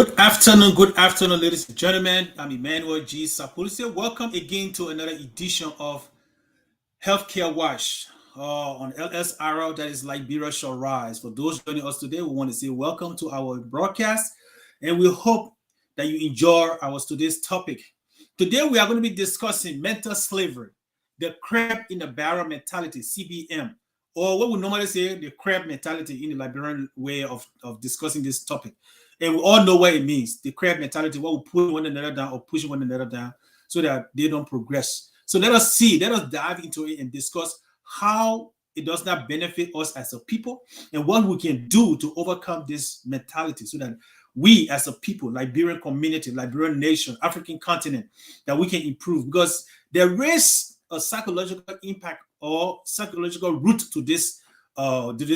Good afternoon, ladies and gentlemen. I'm Emmanuel G. Sapolucia. Welcome again to another edition of Healthcare Watch on LSRL, that is Liberia Shall Rise. For those joining us today, we want to say welcome to our broadcast, and we hope that you enjoy our today's topic. Today, we are going to be discussing mental slavery, the crab in the barrel mentality, CBM, or what we normally say, the crab mentality in the Liberian way of discussing this topic. And we all know what it means, the crab mentality, what we put one another down or pushing one another down so that they don't progress. So let us dive into it and discuss how it does not benefit us as a people and what we can do to overcome this mentality so that we as a people, Liberian community, Liberian nation, African continent, that we can improve, because there is a psychological impact or psychological root to this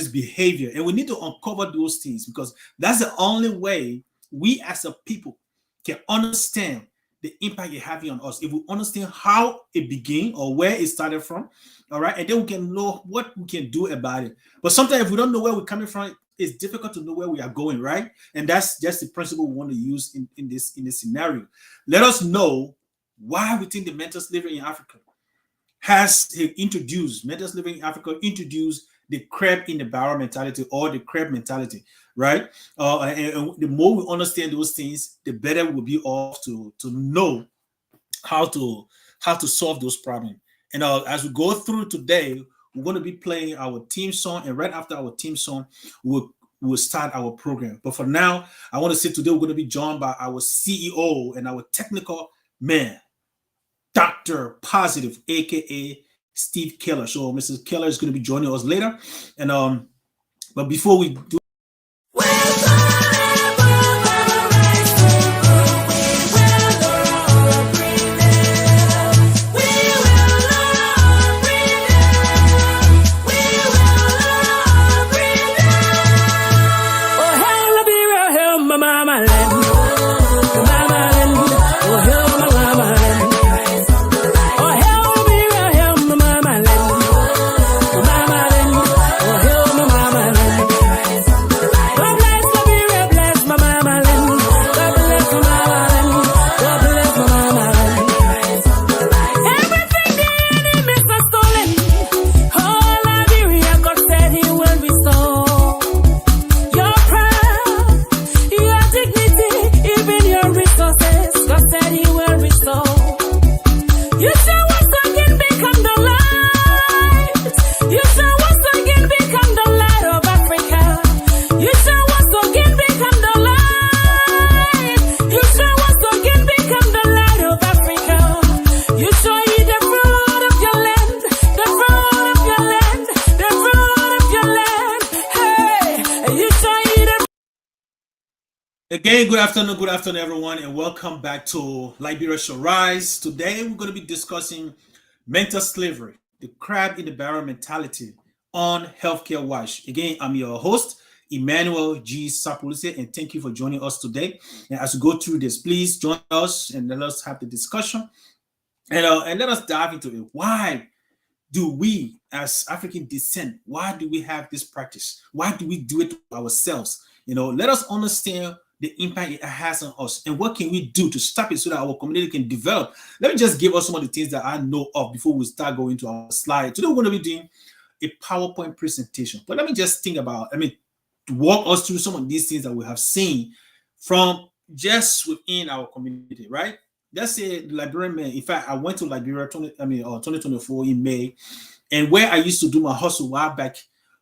behavior, and we need to uncover those things, because that's the only way we as a people can understand the impact it's having on us. If we understand how it began or where it started from, all right, and then we can know what we can do about it. But sometimes if we don't know where we're coming from, it's difficult to know where we are going, right? And that's just the principle we want to use in this scenario. Let us know why we think the mental slavery in Africa introduced the crab in the barrel mentality, or the crab mentality, right? And the more we understand those things, the better we'll be off to know how to solve those problems. And as we go through today, we're going to be playing our theme song, and right after our theme song, we'll start our program. But for now, I want to say today we're going to be joined by our CEO and our technical man, Dr. Positive, aka Steve Keller. So Mr. Keller is going to be joining us later. And but before we do, again, good afternoon, everyone, and welcome back to Liberia Shall Rise. Today, we're going to be discussing mental slavery, the crab in the barrel mentality on Healthcare Watch. Again, I'm your host, Emmanuel G. Sapolucia, and thank you for joining us today. And as we go through this, please join us and let us have the discussion, and let us dive into it. Why do we, as African descent, why do we have this practice? Why do we do it to ourselves? Let us understand the impact it has on us, and what can we do to stop it so that our community can develop. Let me just give us some of the things that I know of before we start going to our slide. Today we're going to be doing a PowerPoint presentation, but let me just walk us through some of these things that we have seen from just within our community, right? Let's say the Liberian man. In fact, I went to Liberia 2024 in May, and where I used to do my hustle while back,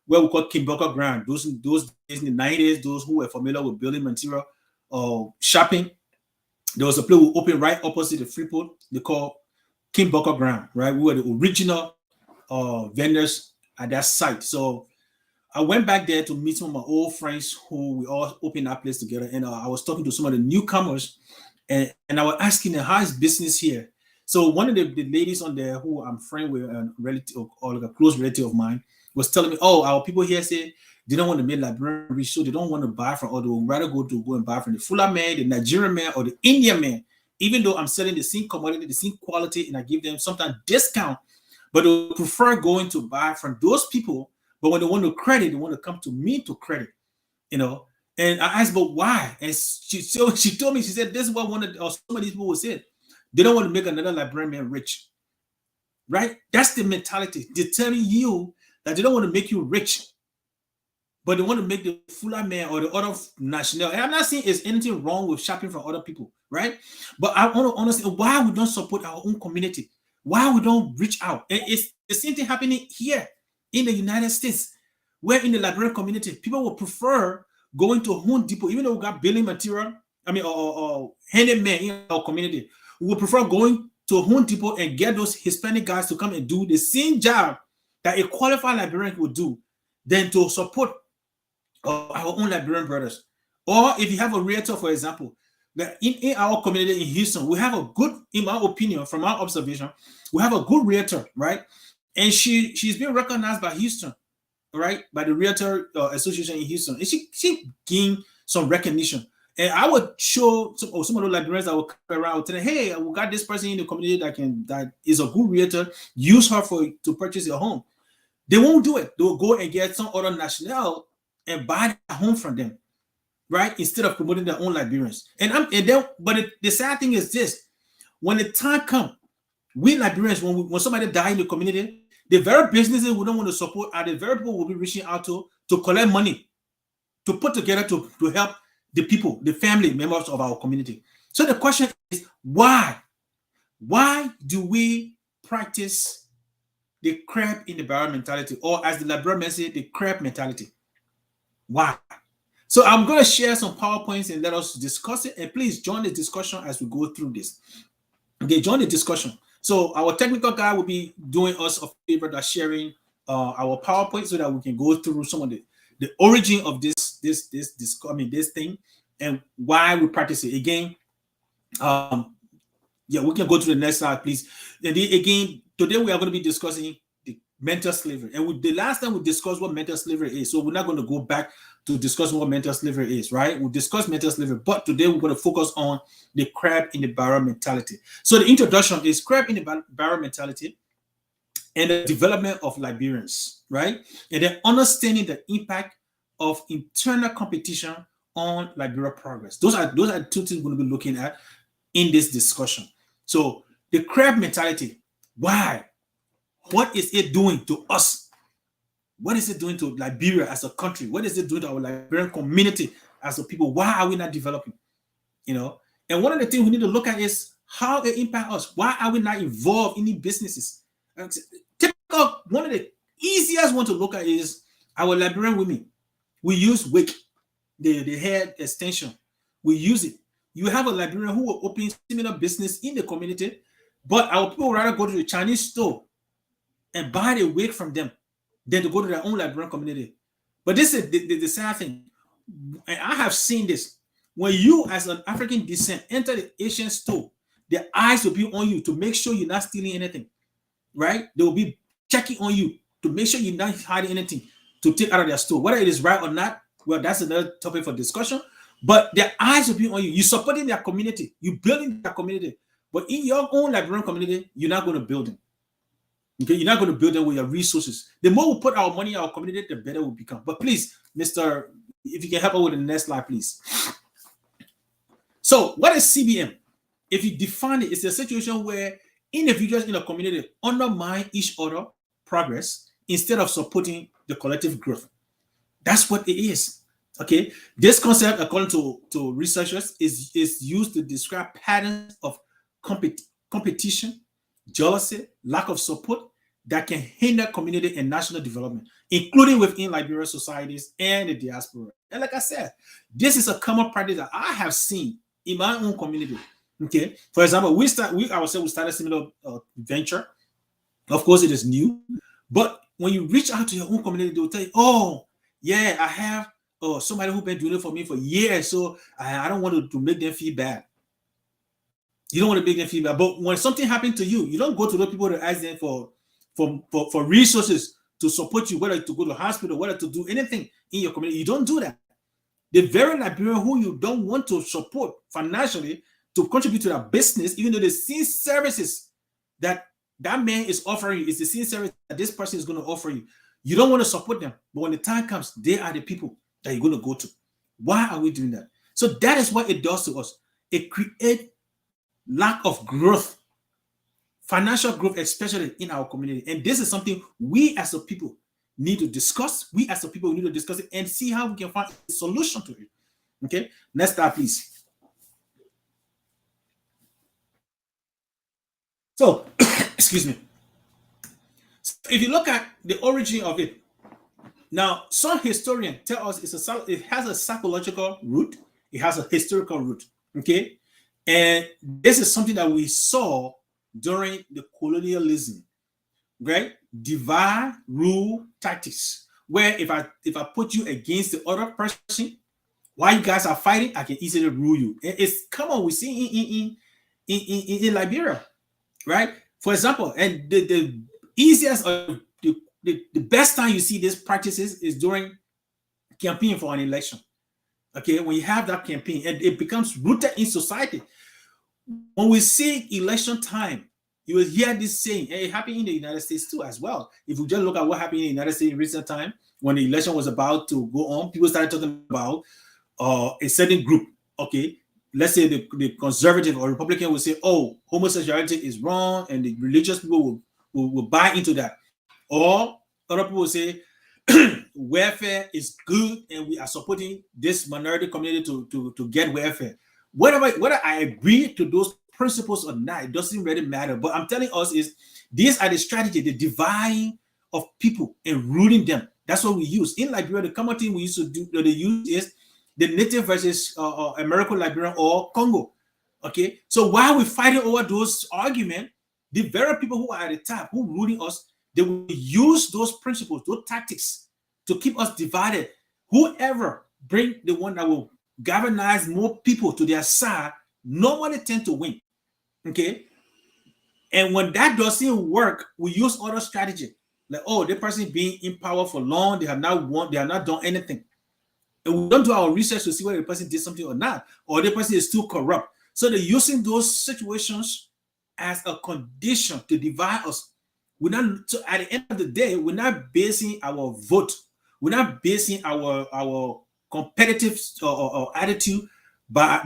where we call Kimboka Ground. Those days in the 90s, those who were familiar with building material or shopping, there was a place we opened right opposite the Freeport. They call Kimboka Ground, right? We were the original vendors at that site. So I went back there to meet some of my old friends who we all opened that place together. And I was talking to some of the newcomers, and I was asking them, how is business here? So one of the ladies on there who I'm friend with, a relative or like a close relative of mine, was telling me, oh, our people here say they don't want to make Liberian rich, so they don't want to buy from, or they would rather go and buy from the Fula man, the Nigerian man, or the Indian man. Even though I'm selling the same commodity, the same quality, and I give them sometimes discount, but they prefer going to buy from those people. But when they want to credit, they want to come to me to credit, And I asked, but why? And she told me, she said, this is what one of or some of these people said. They don't want to make another Liberian man rich. Right? That's the mentality. They're telling you that they don't want to make you rich, but they want to make the fuller man or the other national. And I'm not saying there's anything wrong with shopping from other people, right? But I want to understand why we don't support our own community, why we don't reach out. And it's the same thing happening here in the United States, where in the Liberian community, people will prefer going to Home Depot, even though we got building material, or handyman in our community. We would prefer going to Home Depot and get those Hispanic guys to come and do the same job that a qualified Liberian would do than to support our own Liberian brothers. Or if you have a realtor, for example, that in our community in Houston, we have a good, in my opinion, from our observation, we have a good realtor, right? And she's been recognized by Houston, right, by the Realtor Association in Houston, and she gained some recognition. And I would show some of the Liberians that would come around, would tell them, hey, we got this person in the community that is a good realtor. Use her to purchase your home. They won't do it. They will go and get some other national and buy a home from them, right? Instead of promoting their own Liberians. But the sad thing is this: when the time comes, we Liberians, when somebody die in the community, the very businesses we don't want to support are the very people we'll be reaching out to collect money, to put together to help the people, the family members of our community. So the question is, why? Why do we practice the crab in the barrel mentality, or as the Liberian say, the crab mentality? Why? So I'm going to share some PowerPoints and let us discuss it. And please join the discussion as we go through this. Okay, join the discussion. So our technical guy will be doing us a favor by sharing our PowerPoint so that we can go through some of the origin of this thing and why we practice it. Again, yeah, we can go to the next slide, please. And again, today we are going to be discussing the mental slavery. And the last time we discussed what mental slavery is, so we're not going to go back to discuss what mental slavery is, right? We'll discuss mental slavery, but today we're going to focus on the crab in the barrel mentality. So the introduction is crab in the barrel mentality and the development of Liberians, right? And then understanding the impact of internal competition on Liberia progress. Those are two things we're going to be looking at in this discussion. So the crab mentality, why? What is it doing to us? What is it doing to Liberia as a country? What is it doing to our Liberian community as a people? Why are we not developing? You know, and one of the things we need to look at is how it impacts us. Why are we not involved in any businesses? Typical, one of the easiest one to look at is our Liberian women. We use wig, the hair extension. We use it. You have a Liberian who will open similar business in the community, but our people would rather go to the Chinese store and buy the wig from them than to go to their own Liberian community. But this is the sad thing. And I have seen this. When you, as an African descent, enter the Asian store, their eyes will be on you to make sure you're not stealing anything, right? They will be checking on you to make sure you're not hiding anything to take out of their store. Whether it is right or not, well, that's another topic for discussion. But their eyes will be on you. You're supporting their community. You're building their community. But in your own Liberian community, you're not going to build them. Okay, you're not going to build them with your resources. The more we put our money in our community, the better we'll become. But please, Mr. If you can help us with the next slide, please. So, what is CBM? If you define it, it's a situation where individuals in a community undermine each other progress instead of supporting the collective growth. That's what it is. Okay, this concept, according to researchers, is used to describe patterns of competition, jealousy, lack of support that can hinder community and national development, including within Liberian societies and the diaspora. And like I said, this is a common practice that I have seen in my own community. Okay, for example, we started a similar venture. Of course, it is new, but when you reach out to your own community, they will tell you, "Oh, yeah, I have somebody who's been doing it for me for years, so I don't want to make them feel bad." You don't want to make them feel bad, but when something happened to you, you don't go to those people to ask them for resources to support you, whether to go to the hospital, whether to do anything in your community. You don't do that. The very Liberian who you don't want to support financially to contribute to that business, even though the same services that man is offering you is the same service that this person is going to offer you. You don't want to support them, but when the time comes, they are the people that you're going to go to. Why are we doing that? So that is what it does to us. It creates lack of growth, financial growth, especially in our community. And this is something we as a people need to discuss. We as a people need to discuss it and see how we can find a solution to it. Okay, next start, please. So, excuse me. So if you look at the origin of it, now some historians tell us it has a psychological root, it has a historical root. Okay, and this is something that we saw during the colonialism, right? Divide, rule tactics, where if I put you against the other person, while you guys are fighting, I can easily rule you. It's common we see in Liberia, right? For example, and the easiest or the best time you see these practices is during campaign for an election. Okay, when you have that campaign and it becomes rooted in society. When we see election time, you will hear this saying, and it happened in the United States too, as well. If you just look at what happened in the United States in recent time, when the election was about to go on, people started talking about a certain group. Okay, let's say the conservative or Republican will say, oh, homosexuality is wrong, and the religious people will buy into that. Or other people will say, welfare is good, and we are supporting this minority community to get welfare. Whether I agree to those principles or not, it doesn't really matter. But I'm telling us is these are the strategy, the dividing of people and rooting them. That's what we use in Liberia. The common thing we used to do, they use is the native versus American Liberian or Congo. Okay, so while we're fighting over those arguments, the very people who are at the top, who rooting us, they will use those principles, those tactics to keep us divided. Whoever bring the one that will galvanize more people to their side, normally tend to win. Okay. And when that doesn't work, we use other strategy. Like, oh, the person being in power for long, they have not won, they have not done anything. And we don't do our research to see whether the person did something or not, or the person is still corrupt. So they're using those situations as a condition to divide us. We're not, so at the end of the day, we're not basing our vote, we're not basing our competitive or attitude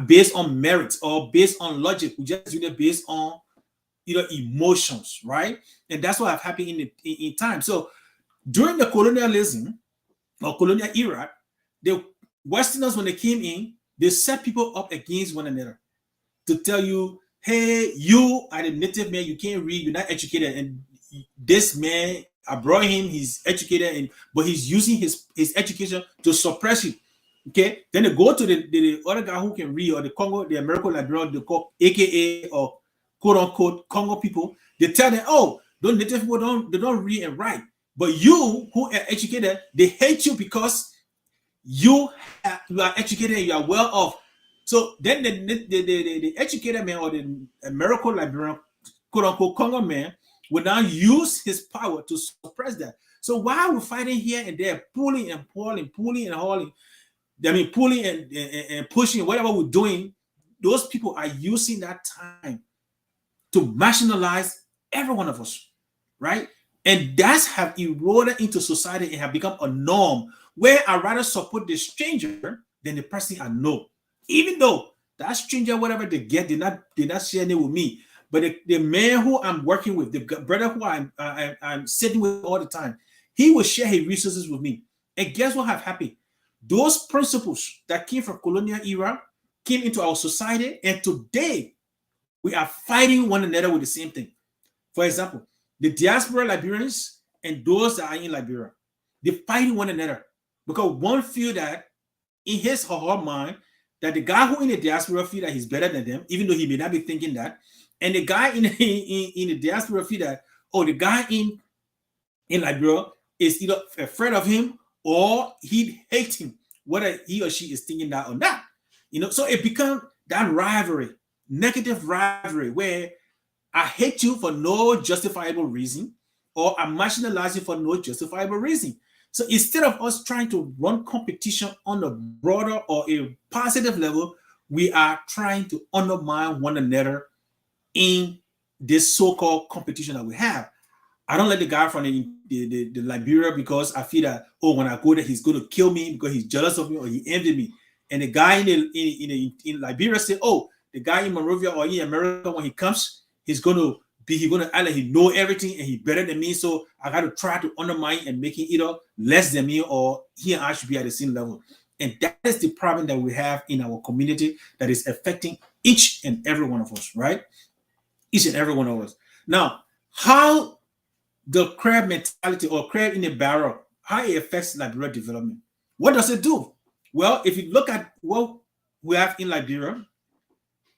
based on merit or based on logic. We just do it based on emotions, right? And that's what have happened in time. So during the colonialism or colonial era, the Westerners, when they came in, they set people up against one another to tell you, hey, you are the native man, you can't read, you're not educated, and this man, I brought him, he's educated, but he's using his education to suppress you. Okay, then they go to the other guy who can read, or the Congo, the American Liberian, the AKA or quote unquote Congo people. They tell them, oh, those native people don't read and write, but you who are educated, they hate you because you are educated and you are well off. So then the educated man or the American Liberian, quote unquote Congo man, will now use his power to suppress that. So while we're fighting here and there, pulling and pulling, pulling and hauling, I mean, pulling and pushing, whatever we're doing, those people are using that time to marginalize every one of us, right? And that's have eroded into society and have become a norm where I rather support the stranger than the person I know. Even though that stranger, whatever they get, did not share it with me. But the man who I'm working with, the brother who I'm sitting with all the time, he will share his resources with me. And guess what have happened? Those principles that came from colonial era came into our society, and today we are fighting one another with the same thing. For example, the diaspora Liberians and those that are in Liberia, they're fighting one another because one feel that in his or her mind that the guy who in the diaspora feel that he's better than them, even though he may not be thinking that, and the guy in the diaspora feel that, oh, the guy in Liberia is either afraid of him or he hates him, whether he or she is thinking that or not. So it becomes that rivalry, negative rivalry, where I hate you for no justifiable reason, or I marginalize you for no justifiable reason. So instead of us trying to run competition on a broader or a positive level, we are trying to undermine one another in this so-called competition that we have. I don't let the guy from the Liberia because I feel that, oh, when I go there, he's going to kill me because he's jealous of me or he envied me. and the guy in Liberia say, "Oh, the guy in Monrovia or in America, when he comes, he's gonna act like he know everything and he better than me. So I got to try to undermine and make it either less than me or he and I should be at the same level." And that is the problem that we have in our community that is affecting each and every one of us, right? Each and every one of us. Now, how the crab mentality or crab in the barrel, how it affects Liberia development. What does it do? Well, if you look at what we have in Liberia,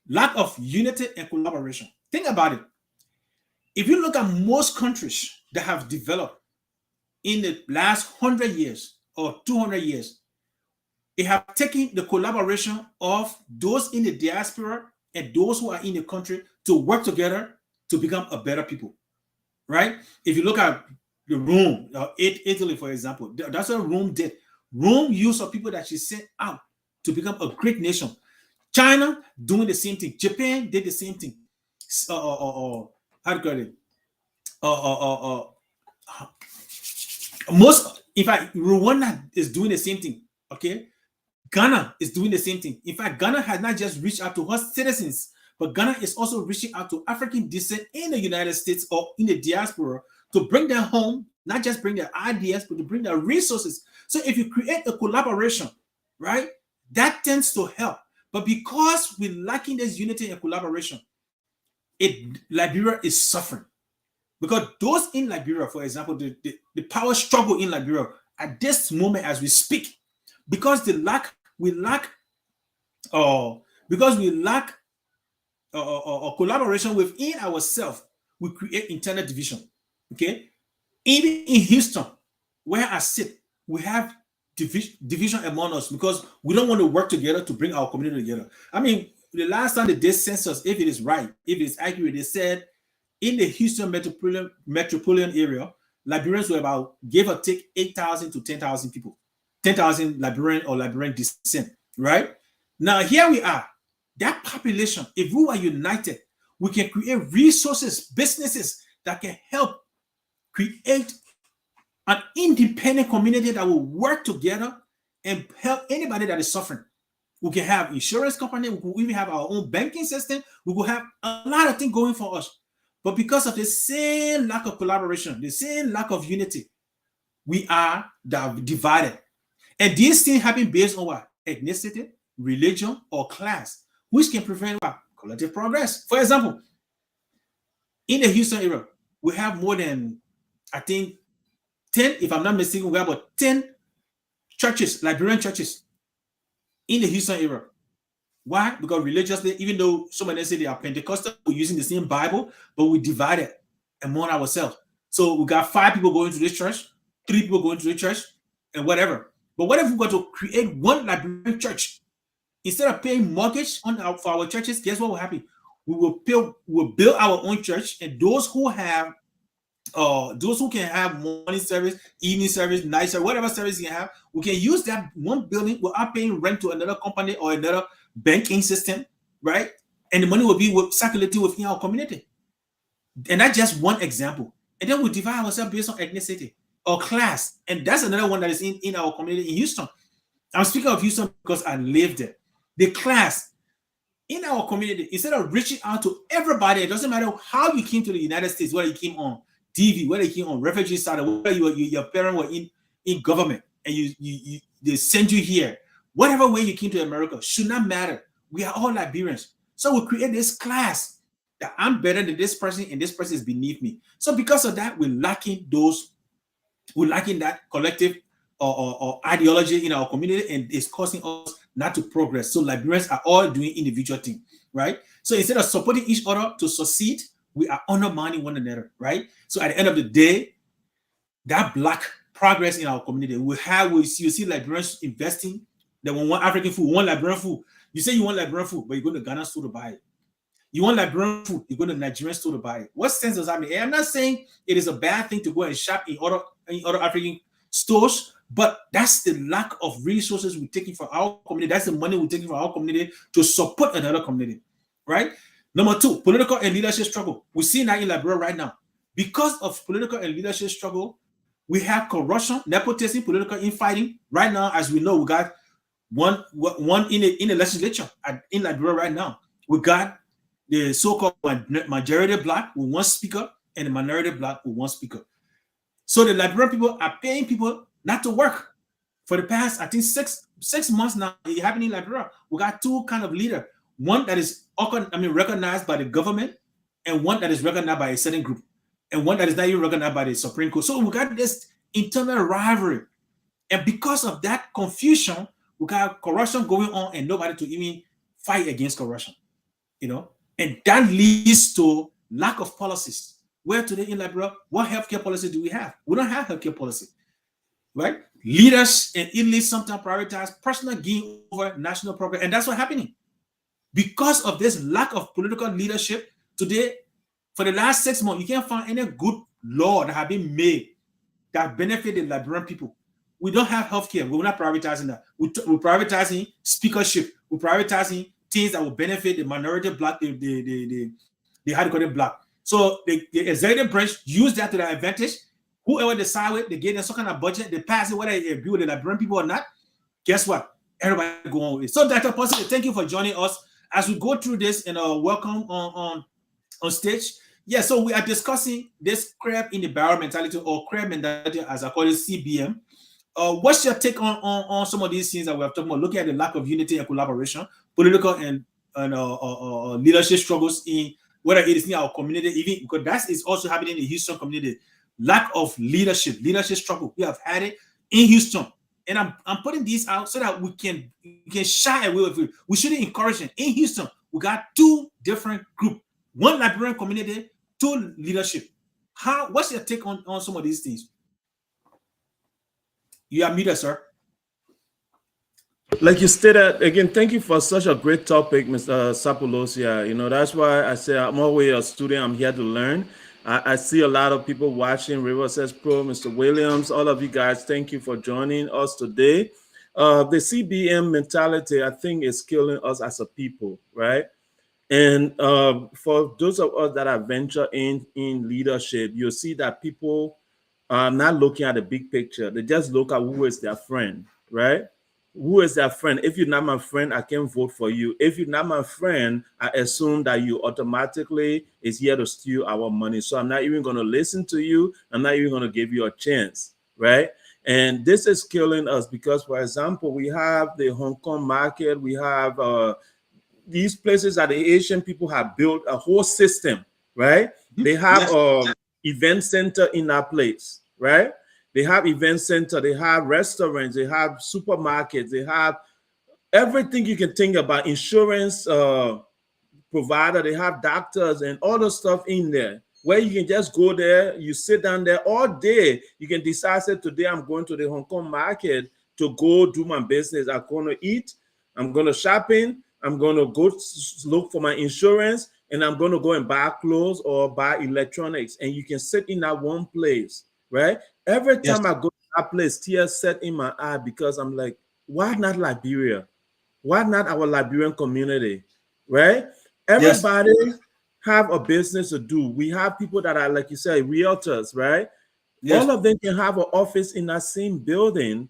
lack of unity and collaboration. Think about it. If you look at most countries that have developed in the last 100 years or 200 years, it have taken the collaboration of those in the diaspora and those who are in the country to work together to become a better people, right? If you look at the Rome, Italy, for example, that's what Rome did. Rome used of people that she sent out to become a great nation. China doing the same thing. Japan did the same thing. How do you call it? Most, in fact, Rwanda is doing the same thing. Okay, Ghana is doing the same thing. In fact, Ghana has not just reached out to her citizens, but Ghana is also reaching out to African descent in the United States or in the diaspora to bring them home, not just bring their ideas, but to bring their resources. So if you create a collaboration, right, that tends to help. But because we're lacking this unity and collaboration, Liberia is suffering. Because those in Liberia, for example, the power struggle in Liberia at this moment as we speak, because we lack collaboration within ourselves, we create internal division. Okay, even in Houston, where I sit, we have division among us because we don't want to work together to bring our community together. I mean, the last time they did census, if it is right, if it's accurate, they said in the Houston metropolitan area, Liberians were about, give or take, 8,000 to 10,000 people, 10,000 Liberian or Liberian descent, right? Now, here we are. That population, if we are united, we can create resources, businesses that can help create an independent community that will work together and help anybody that is suffering. We can have insurance company, we can even have our own banking system, we will have a lot of things going for us. But because of the same lack of collaboration, the same lack of unity, we are divided. And these things happen based on what? Ethnicity, religion, or class, which can prevent what? Collective progress. For example, in the Houston area, we have more than, I think, 10, if I'm not mistaken, we have about 10 churches, Liberian churches in the Houston area. Why? Because religiously, even though somebody say they are Pentecostal, we're using the same Bible, but we divided among ourselves. So we got 5 people going to this church, 3 people going to the church, and whatever. But what if we got to create one Liberian church? Instead of paying mortgage for our churches, guess what will happen? We'll build our own church, and those who can have morning service, evening service, night service, whatever service you have, we can use that one building without paying rent to another company or another banking system, right? And the money will be circulating within our community. And that's just one example. And then we divide ourselves based on ethnicity or class. And that's another one that is in our community in Houston. I'm speaking of Houston because I live there. The class in our community, instead of reaching out to everybody, it doesn't matter how you came to the United States, whether you came on DV, whether you came on refugee status, whether your parents were in government and they send you here, whatever way you came to America should not matter. We are all Liberians. So we create this class that I'm better than this person and this person is beneath me. So because of that, we're lacking that collective or ideology in our community, and it's causing us not to progress. So Liberians are all doing individual things, right? So instead of supporting each other to succeed, we are undermining one another, right? So at the end of the day, that black progress in our community, you see Liberians investing. They want African food, want Liberian food. You say you want Liberian food, but you go to Ghana store to buy it. You want Liberian food, you go to Nigerian store to buy it. What sense does that make? I'm not saying it is a bad thing to go and shop in other African stores, but that's the lack of resources we're taking from our community. That's the money we're taking from our community to support another community, right? Number 2, political and leadership struggle. We see that in Liberia right now. Because of political and leadership struggle, we have corruption, nepotism, political infighting. Right now, as we know, we got one in the legislature in Liberia right now. We got the so-called majority black with one speaker and the minority black with one speaker. So the Liberian people are paying people not to work for the past, I think, six months now. It happened in Liberia. We got two kind of leader. One that is recognized by the government, and one that is recognized by a certain group, and one that is not even recognized by the Supreme Court. So we got this internal rivalry, and because of that confusion, we got corruption going on, and nobody to even fight against corruption. And that leads to lack of policies. Where today in Liberia, what healthcare policy do we have? We don't have healthcare policy, right? Leaders and elites sometimes prioritize personal gain over national progress, and that's what's happening. Because of this lack of political leadership today, for the last 6 months, you can't find any good law that have been made that benefit the Liberian people. We don't have healthcare. We're not prioritizing that. We're prioritizing speakership. We're prioritizing things that will benefit the minority black, the how to call it black. So the executive branch use that to their advantage. Whoever decide it, they get them some kind of budget, they pass it, whether they agree with the Liberian people or not. Guess what? Everybody go on with it. So Dr. Positive, thank you for joining us as we go through this and welcome on stage. Yeah, so we are discussing this crab in the barrel mentality or crab mentality as I call it, CBM. What's your take on some of these things that we have talked about, looking at the lack of unity and collaboration, political and leadership struggles in whether it is in our community, even because that is also happening in the Houston community. Lack of leadership struggle. We have had it in Houston. And I'm putting these out so that we can shy away with it. We shouldn't encourage it. In Houston, we got two different groups. One Liberian community, two leadership. What's your take on some of these things? You are muted, sir. Like you stated, again, thank you for such a great topic, Mr. Sapolucia. That's why I say I'm always a student. I'm here to learn. I see a lot of people watching, River Says Pro, Mr. Williams, all of you guys, thank you for joining us today. The CBM mentality, I think, is killing us as a people, right? And for those of us that are venture in leadership, you'll see that people are not looking at the big picture. They just look at who is their friend, right? Who is their friend? If you're not my friend, I can't vote for you. If you're not my friend, I assume that you automatically is here to steal our money. So I'm not even going to listen to you. I'm not even going to give you a chance, right? And this is killing us because, for example, we have the Hong Kong market. We have these places that the Asian people have built a whole system, right? They have an event center in that place, right? They have event center, they have restaurants, they have supermarkets, they have everything you can think about, insurance provider, they have doctors and all the stuff in there where you can just go there, you sit down there all day. You can decide that today I'm going to the Hong Kong market to go do my business. I'm going to eat, I'm going to shopping, I'm going to go look for my insurance, and I'm going to go and buy clothes or buy electronics. And you can sit in that one place, right? Every time I go to that place, tears set in my eye because I'm like, why not Liberia? Why not our Liberian community, right? Everybody have a business to do. We have people that are, like you said, realtors, right? All of them can have an office in that same building,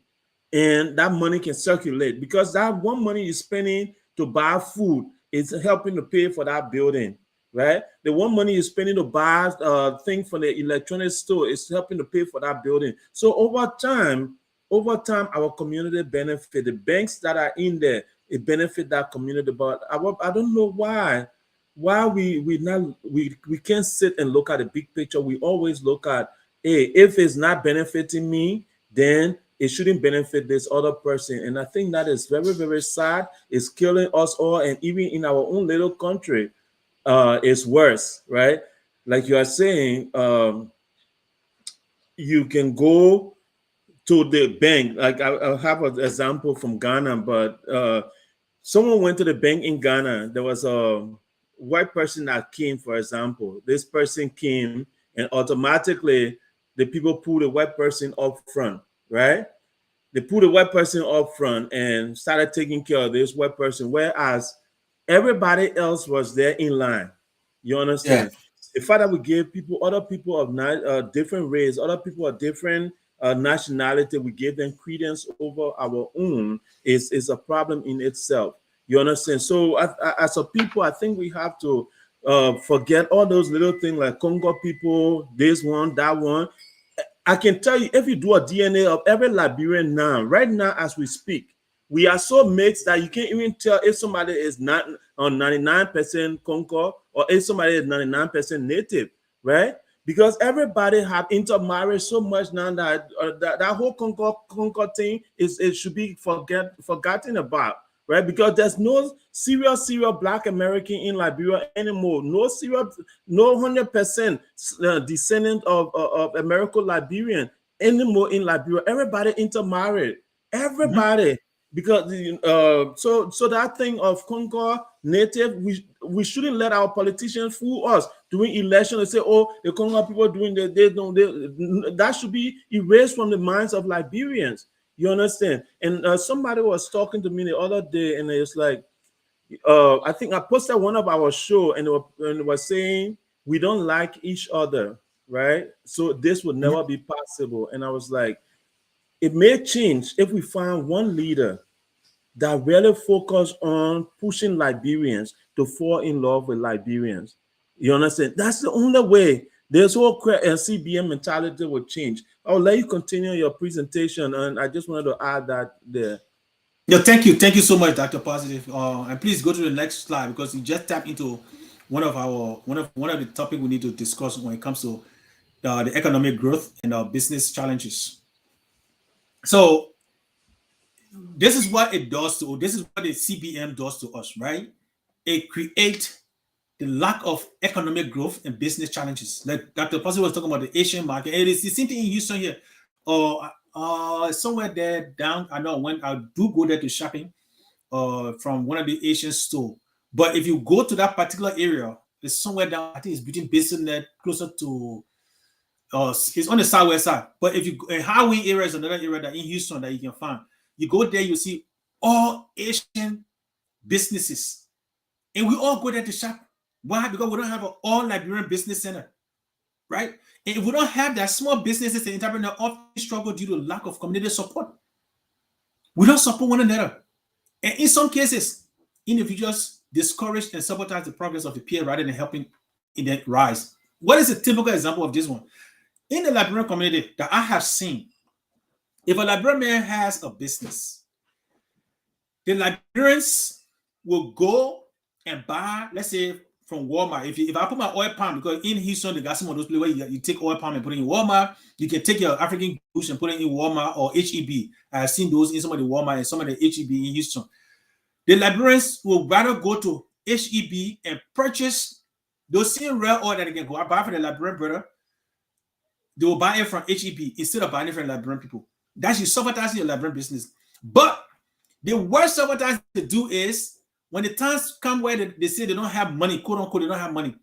and that money can circulate because that one money you're spending to buy food is helping to pay for that building, right? The one money you're spending to buy thing from the electronic store is helping to pay for that building. So over time, our community benefit. The banks that are in there, it benefit that community. But I don't know why we can't sit and look at the big picture. We always look at, hey, if it's not benefiting me, then it shouldn't benefit this other person. And I think that is very, very sad. It's killing us all. And even in our own little country, it's worse, right? Like you are saying, you can go to the bank. Like I'll have an example from Ghana, but someone went to the bank in Ghana. There was a white person that came, for example. This person came and automatically the people pulled the white person up front, right? They put a white person up front and started taking care of this white person, whereas everybody else was there in line. You understand? The fact that we gave people, other people of different race, other people of different nationality, we give them credence over our own, is a problem in itself. You understand? So as a people, I think we have to forget all those little things like Congo people, this one, that one. I can tell you, if you do a DNA of every Liberian now, right now as we speak, we are so mixed that you can't even tell if somebody is not on 99% Congo or if somebody is 99% native, right? Because everybody have intermarried so much now that that whole Congo thing is, it should be forgotten about, right? Because there's no serial Black American in Liberia anymore. No serial, no 100% descendant of American Liberian anymore in Liberia. Everybody intermarried. Mhm. Everybody, because so that thing of Congo native, we shouldn't let our politicians fool us during election and say, oh, the Congo people doing they don't, that should be erased from the minds of Liberians. You understand? And somebody was talking to me the other day, and it's like, I think I posted one of our show, and it was saying we don't like each other, right? So this would Mhm. never be possible. And I was like, it may change if we find one leader that really focus on pushing Liberians to fall in love with Liberians. You understand? That's the only way this whole CBM mentality will change. I'll let you continue your presentation, and I just wanted to add that there. Yeah, thank you so much, Dr. Positive. And please go to the next slide because you just tapped into one of the topic we need to discuss when it comes to the economic growth and our business challenges. So this is what it does to this is what the CBM does to us, right? It creates the lack of economic growth and business challenges. Like Dr. Positive was talking about the Asian market. It is the same thing in Houston here, or somewhere there down. I know when I do go there to shopping from one of the Asian store. But if you go to that particular area, it's somewhere down. I think it's between Basin net closer to it's on the southwest side. But if you highway area is another area that in Houston that you can find. You go there, you see all Asian businesses, and we all go there to shop. Why? Because we don't have an all Liberian business center, right? And if we don't have that, small businesses and entrepreneurs often struggle due to lack of community support. We don't support one another. And in some cases, individuals discourage and sabotage the progress of the peer rather than helping in the rise. What is a typical example of this one? In the Liberian community that I have seen, if a Liberian man has a business, the Liberians will go and buy, let's say, from Walmart. If I put my oil palm, because in Houston, they got some of those places where you take oil palm and put it in Walmart. You can take your African goose and put it in Walmart or HEB. I've seen those in some of the Walmart and some of the HEB in Houston. The Liberians will rather go to HEB and purchase those same rare oil that they can go buy for the Liberian brother. They will buy it from HEB instead of buying it from Liberian people. That's you sabotaging your Liberian business. But the worst sabotage to do is when the times come where they say they don't have money, quote unquote, they don't have money,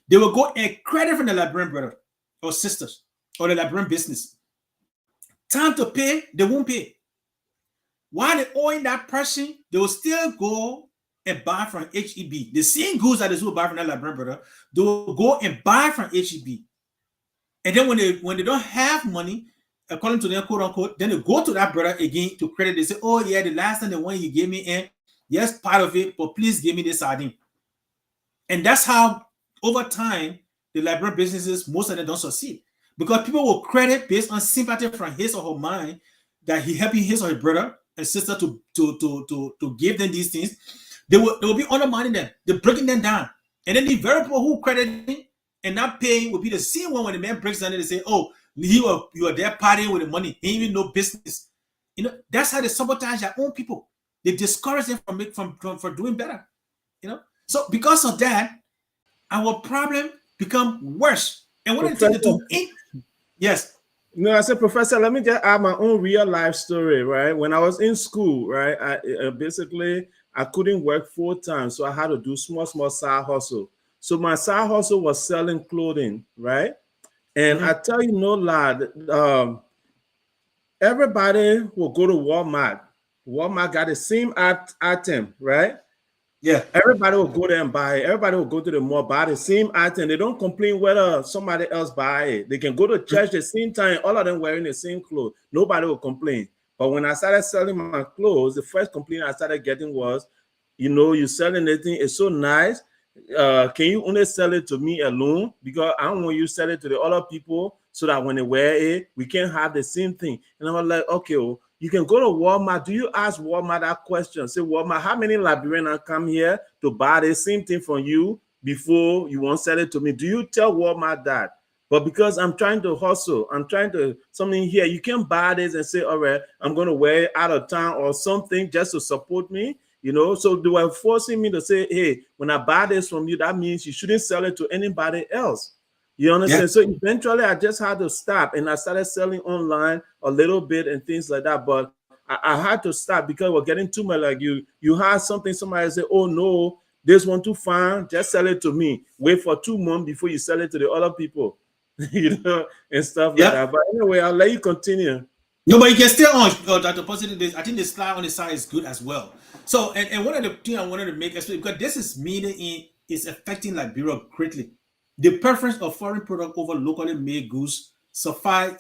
they will go and credit from the Liberian brother or sisters or the Liberian business. Time to pay, they won't pay. While they owing that person, they will still go and buy from HEB. The same goods that they will buy from that Liberian brother, they will go and buy from HEB. And then when they don't have money, according to them, quote unquote, then they go to that brother again to credit. They say, oh yeah, the last time the one you gave me in, yes, part of it, but please give me this sardine. And that's how over time the Liberian businesses, most of them don't succeed. Because people will credit based on sympathy from his or her mind that he helping his or her brother and sister to give them these things. They will be undermining them. They're breaking them down. And then the very people who credit and not paying will be the same one when the man breaks down and they say, oh, you are there partying with the money. He ain't even no business. You know, that's how they sabotage their own people. They discourage them from doing better. You know, so because of that, our problem become worse. And one of the things to Professor, do in yes. no, I said, Professor, let me just add my own real life story, right? When I was in school, right, basically I couldn't work full time, so I had to do small side hustle. So my side hustle was selling clothing, right? And I Mhm. tell you no lie, everybody will go to Walmart. Walmart got the same item, right? Yeah. Everybody will go there and buy it. Everybody will go to the mall, buy the same item. They don't complain whether somebody else buy it. They can go to church the same time, all of them wearing the same clothes. Nobody will complain. But when I started selling my clothes, the first complaint I started getting was, you selling anything, it's so nice. Can you only sell it to me alone? Because I don't want you to sell it to the other people so that when they wear it, we can have the same thing. And I was like, okay, well, you can go to Walmart. Do you ask Walmart that question? Say, Walmart, how many Liberians come here to buy the same thing from you before you want to sell it to me? Do you tell Walmart that? But because I'm trying to hustle, I'm trying to something here, you can buy this and say, all right, I'm going to wear it out of town or something just to support me. So they were forcing me to say, hey, when I buy this from you, that means you shouldn't sell it to anybody else. You Yeah. understand? So eventually I just had to stop and I started selling online a little bit and things like that. But I had to stop because we're getting too much. Like you had something, somebody say, oh no, this one too fine, just sell it to me. Wait for 2 months before you sell it to the other people, and stuff like Yeah. that. But anyway, I'll let you continue. No, but you can stay on that the positive days. I think the slide on the side is good as well. So, and one of the things I wanted to make, especially because this is meaning in is affecting Liberia greatly. The preference of foreign product over locally made goods suffice.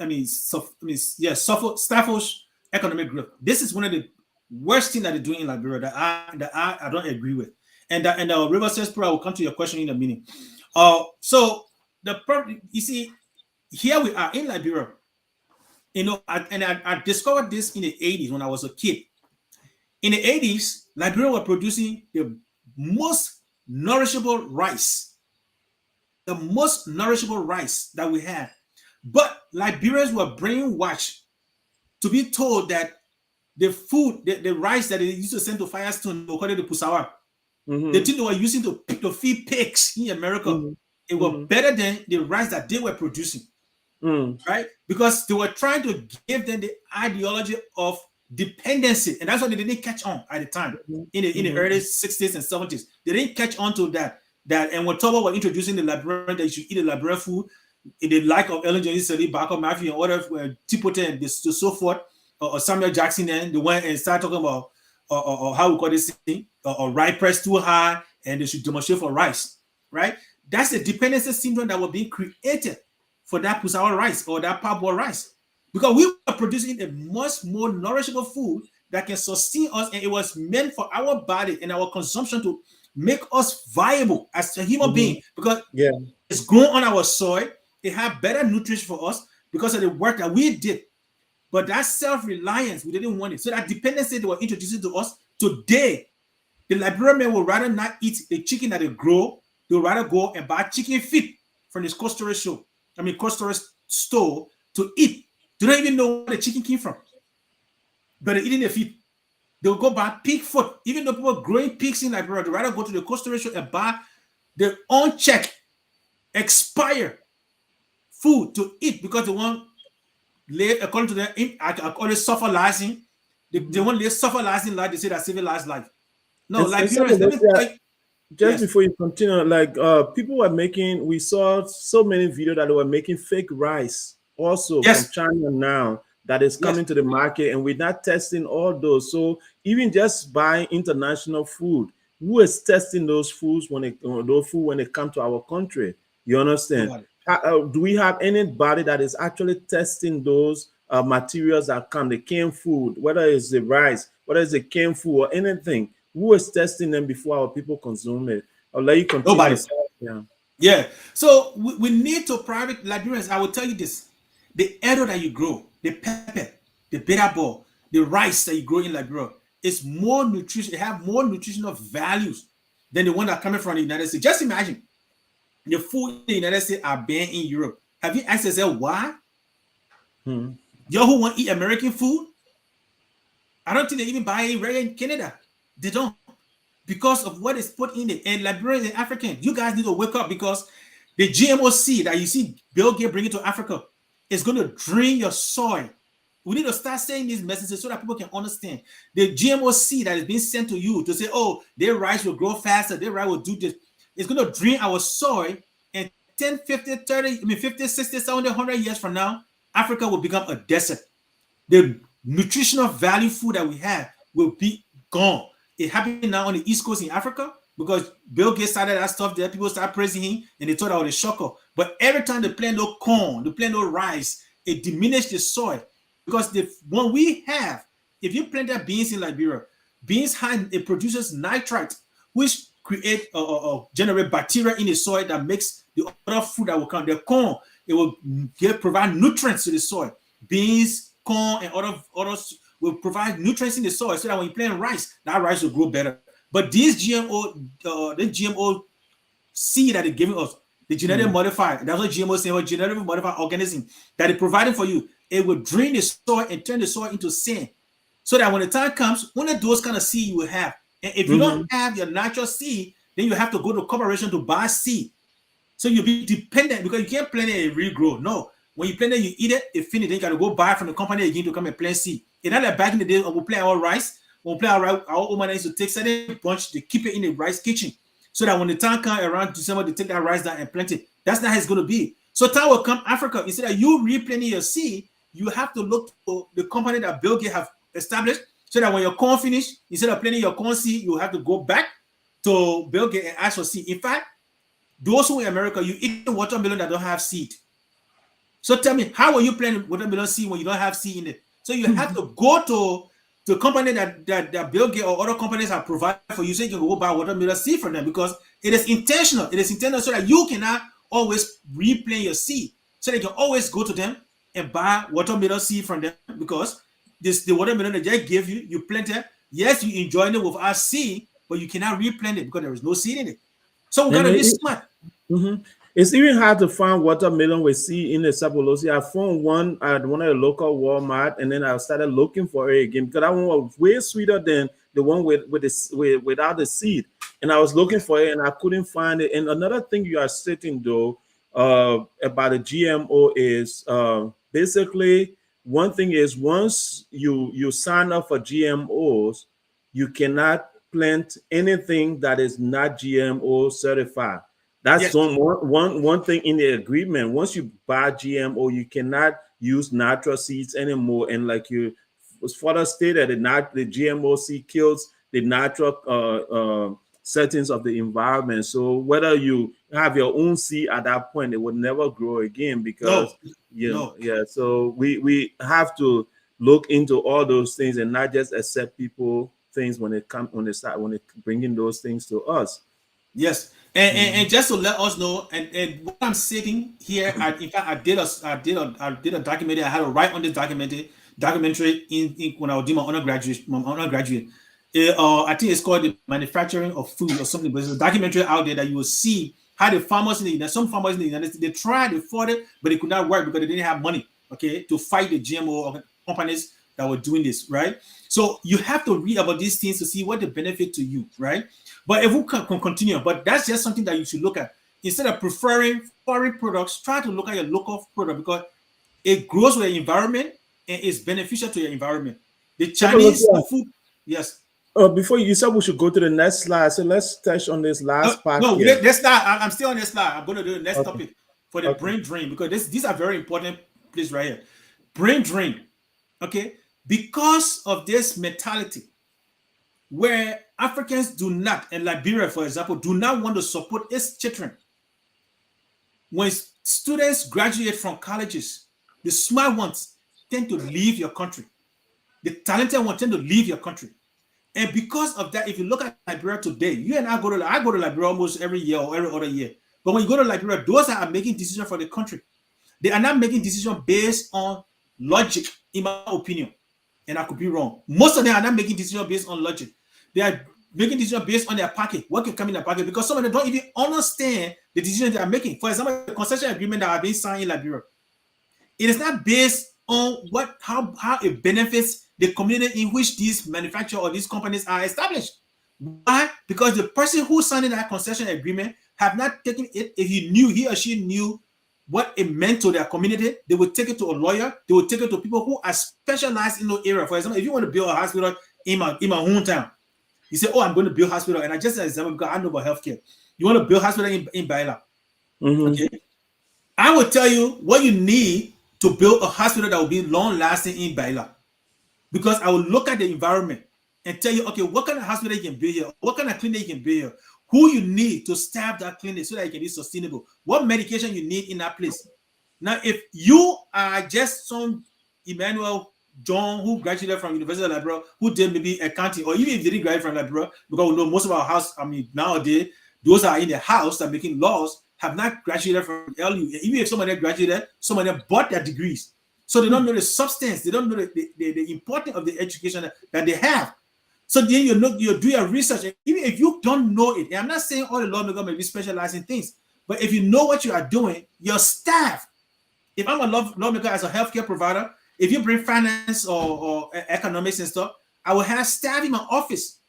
Yeah, stifles economic growth. This is one of the worst things that they're doing in Liberia that I don't agree with. And River says, "Pro, I will come to your question in a minute." So you see, here we are in Liberia. I discovered this in the 80s when I was a kid. In the 80s, Liberia were producing the most nourishable rice, that we had. But Liberians were brainwashed to be told that the food, the rice that they used to send to Firestone, they call it the Pusawa, the Mm-hmm. thing they were using to feed pigs in America, Mm-hmm. it was Mm-hmm. better than the rice that they were producing. Right? Because they were trying to give them the ideology of dependency, and that's why they didn't catch on at the time in the Mm-hmm. early 60s and 70s. They didn't catch on to that. And when Toba were introducing the Liberian that you should eat a Liberian food, in the like of Ellen Johnson, Sally, Barker, Matthew, and whatever, Tipote, and this, so forth, or Samuel Jackson, and they went and started talking about or how we call this thing, or rice press too high, and they should demonstrate for rice, right? That's the dependency syndrome that was being created for that pusawa rice or that parboiled rice, because we were producing a much more nourishable food that can sustain us, and it was meant for our body and our consumption to make us viable as a human Mm-hmm. being, because Yeah. it's grown on our soil. It had better nutrition for us because of the work that we did. But that self-reliance, we didn't want it. So that dependency they were introducing to us today, the Liberian men would rather not eat the chicken that they grow. They would rather go and buy chicken feet from this cold storage cold storage store to eat. They don't even know where the chicken came from, but they're eating the feet. They'll go buy pig foot. Even though people are growing pigs in Liberia, they rather go to the cold storage store and buy their unchecked, expired food to eat because they want live according to their I call it suffer lasting. They Mm-hmm. want to live suffer lasting life. They say that civilized life. No, And Liberians, let me tell you, just yes, before you continue, like people were making, we saw so many videos that they were making fake rice also from yes, China now that is yes. coming to the market, and we're not testing all those. So even just buying international food, who is testing those foods when they come to our country? You understand? Nobody. Do we have anybody that is actually testing those materials that come, the canned food, whether it's the rice, whether it's the canned food or anything? Who is testing them before our people consume it? I'll let you continue. Nobody. Sir. Yeah. Yeah. So we need to private Liberians. I will tell you this: the arrow that you grow, the pepper, the bitter ball, the rice that you grow in Liberia is more nutrition. It have more nutritional values than the one that coming from the United States. Just imagine the food in the United States are banned in Europe. Have you asked yourself why? Hmm. Y'all who want to eat American food, I don't think they even buy it right in Canada. They don't, because of what is put in it. And Liberians and Africans, you guys need to wake up, because the GMO seed that you see Bill Gates bringing to Africa is going to drain your soil. We need to start saying these messages so that people can understand. The GMO seed that is being sent to you to say, oh, their rice will grow faster, their rice will do this, it's going to drain our soil. And 10, 50, 30, 50, 60, 70, 100 years from now, Africa will become a desert. The nutritional value food that we have will be gone. it happened now on the East Coast in Africa because Bill Gates started that stuff there. People started praising him and they thought that was a shocker. But every time they plant no corn, they plant no rice, it diminished the soil. Because the one we have, if you planted beans in Liberia, beans it produces nitrite, which create generate bacteria in the soil that makes the other food that will come. The corn, it will provide nutrients to the soil. Beans, corn, and others will provide nutrients in the soil so that when you plant rice, that rice will grow better. But these GMO seed that they're giving us, the genetic modified, that's what GMO saying, what genetically modified organism that they're providing for you, it will drain the soil and turn the soil into sand. So that when the time comes, one of those kind of seed you will have. And if you don't have your natural seed, then you have to go to corporation to buy seed. So you'll be dependent because you can't plant it and regrow. No. When you plant it, you eat it, it finished, then you got to go buy from the company again to come and plant seed. It's not like back in the day, we plant our rice. When we plant our rice, our old man used to take certain bunch, they keep it in the rice kitchen. So that when the time comes around December, they take that rice down and plant it. That's not how it's going to be. So time will come, Africa, instead of you replanting your seed, you have to look for the company that Bill Gates have established so that when your corn finish, instead of planting your corn seed, you have to go back to Bill Gates and ask for seed. In fact, those who in America, you eat watermelon that don't have seed. So tell me, how are you planting watermelon seed when you don't have seed in it? So you have to go to the company that Bill Gates or other companies have provided for you so you can go buy watermelon seed from them because it is intentional. It is intentional so that you cannot always replant your seed. So they can always go to them and buy watermelon seed from them because the watermelon that they gave you, you planted. Yes, you enjoyed it without seed, but you cannot replant it because there is no seed in it. So we gotta be smart. It's even hard to find watermelon with seed in the Sapolucia. I found one at one of the local Walmart, and then I started looking for it again because that one was way sweeter than the one without the seed. And I was looking for it, and I couldn't find it. And another thing you are stating though about the GMO is basically one thing is once you sign up for GMOs, you cannot plant anything that is not GMO certified. That's Yes. one thing in the agreement. Once you buy GMO, you cannot use natural seeds anymore. And like you was further stated, the GMO seed kills the natural settings of the environment. So whether you have your own seed at that point, it would never grow again because No. No. yeah. So we have to look into all those things and not just accept people things when they bringing those things to us. Yes. And just to let us know, and what I'm sitting here, in fact, I did a documentary. I had to write on this documentary in when I was doing my undergraduate. I think it's called the manufacturing of food or something. But there's a documentary out there that you will see how the farmers in the United, some farmers in the United States, they tried, they fought it, but it could not work because they didn't have money, okay, to fight the GMO companies that were doing this, right? So you have to read about these things to see what the benefit to you, right? But if we can continue, but that's just something that you should look at. Instead of preferring foreign products, try to look at your local product because it grows with the environment and is beneficial to your environment. The Chinese, the food, yes. Before you said we should go to the next slide, so let's touch on this last part No, here. let's not. I'm still on this slide. I'm going to do the next Okay. topic for the brain drain because these are very important. Please, right here, brain drain. Okay, because of this mentality where Africans do not, and Liberia, for example, do not want to support its children. When students graduate from colleges, the smart ones tend to leave your country. The talented ones tend to leave your country. And because of that, if you look at Liberia today, you and I go to Liberia almost every year or every other year. But when you go to Liberia, those that are making decisions for the country, they are not making decisions based on logic, in my opinion. And I could be wrong. Most of them are not making decisions based on logic. They are making decisions based on their pocket, what can come in their pocket, because some of them don't even understand the decisions they are making. For example, the concession agreement that have been signed in Liberia, it is not based on how it benefits the community in which these manufacturers or these companies are established. Why? Because the person who signed that concession agreement have not taken it. If he or she knew what it meant to their community, they would take it to a lawyer. They would take it to people who are specialized in the area. For example, if you want to build a hospital in my hometown, you say, "Oh, I'm going to build a hospital," and I just an example because I know about healthcare. You want to build a hospital in Baila, okay? I will tell you what you need to build a hospital that will be long lasting in Baila, because I will look at the environment. and tell you, okay, what kind of hospital you can build here, what kind of clinic you can build here, who you need to staff that clinic so that it can be sustainable, what medication you need in that place. Now, if you are just some Emmanuel John who graduated from University of Liberia, who did maybe accounting, or even if they didn't graduate from Liberia, because we know most of our house, I mean, nowadays, those are in the house that are making laws have not graduated from LU. Even if some of them graduated, some of them bought their degrees. So they don't know the substance, they don't know the importance of the education that they have. So then you do your research, and even if you don't know it, and I'm not saying all the lawmakers may be specialized in things, but if you know what you are doing, your staff, if I'm a lawmaker as a healthcare provider, if you bring finance or economics and stuff, I will have staff in my office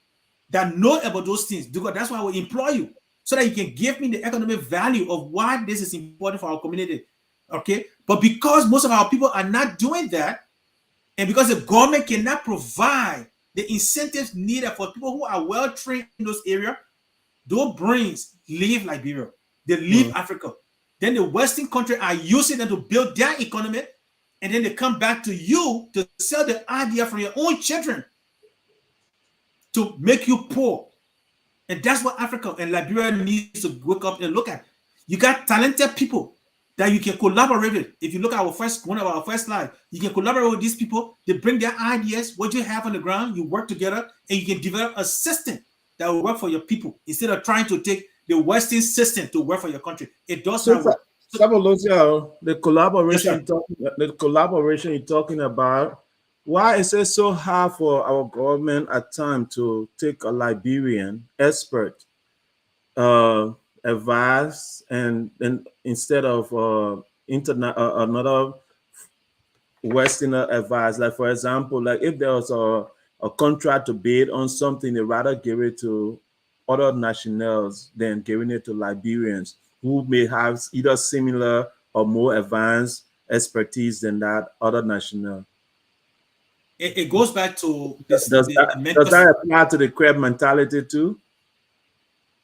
that know about those things, because that's why I will employ you, so that you can give me the economic value of why this is important for our community. Okay, but because most of our people are not doing that, and because the government cannot provide the incentives needed for people who are well trained in those areas, those brains leave Liberia, they leave Mm. Africa. Then the Western country are using them to build their economy, and then they come back to you to sell the idea from your own children to make you poor. And that's what Africa and Liberia needs to wake up and look at. You got talented people that you can collaborate with. If you look at one of our first slides, you can collaborate with these people. They bring their ideas, what you have on the ground, you work together, and you can develop a system that will work for your people instead of trying to take the Western system to work for your country. It does So, not work. So, Sapolucia, yes, sir. the collaboration you're talking about, why is it so hard for our government at times to take a Liberian expert advice and instead of internet another Westerner advice? Like for example, like if there was a contract to bid on something, they rather give it to other nationals than giving it to Liberians who may have either similar or more advanced expertise than that other national. It goes back to this Does the does mentors. that apply to the crab mentality too?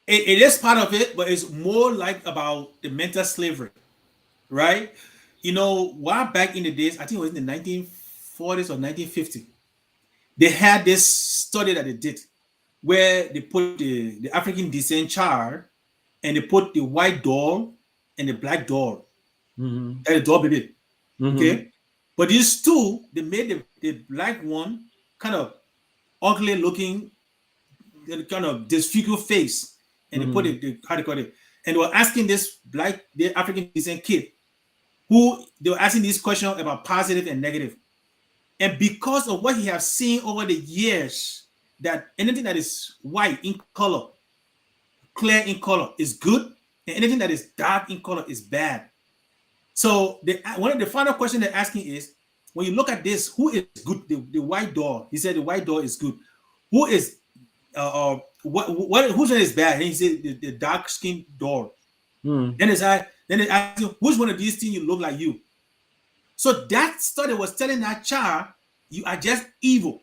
It is part of it, but it's more like about the mental slavery, right? You know, while back in the days, I think it was in the 1940s or 1950s, they had this study that they did where they put the African descent child, and they put the white doll and the black doll, Mm-hmm. that the doll baby. Mm-hmm. Okay. But these two, they made the black one kind of ugly looking, kind of disfigured face, and they put Mm-hmm. it, how do you call it? And they were asking this the African descent kid, who they were asking these questions about positive and negative. And because of what he has seen over the years, that anything that is white in color, clear in color is good, and anything that is dark in color is bad. So one of the final question they're asking is, when you look at this, who is good? The white door. He said the white door is good. Who is what whose one is bad? And he said the dark skinned door. Mm-hmm. Then they ask him, which one of these things you look like you? So that study was telling that child, you are just evil.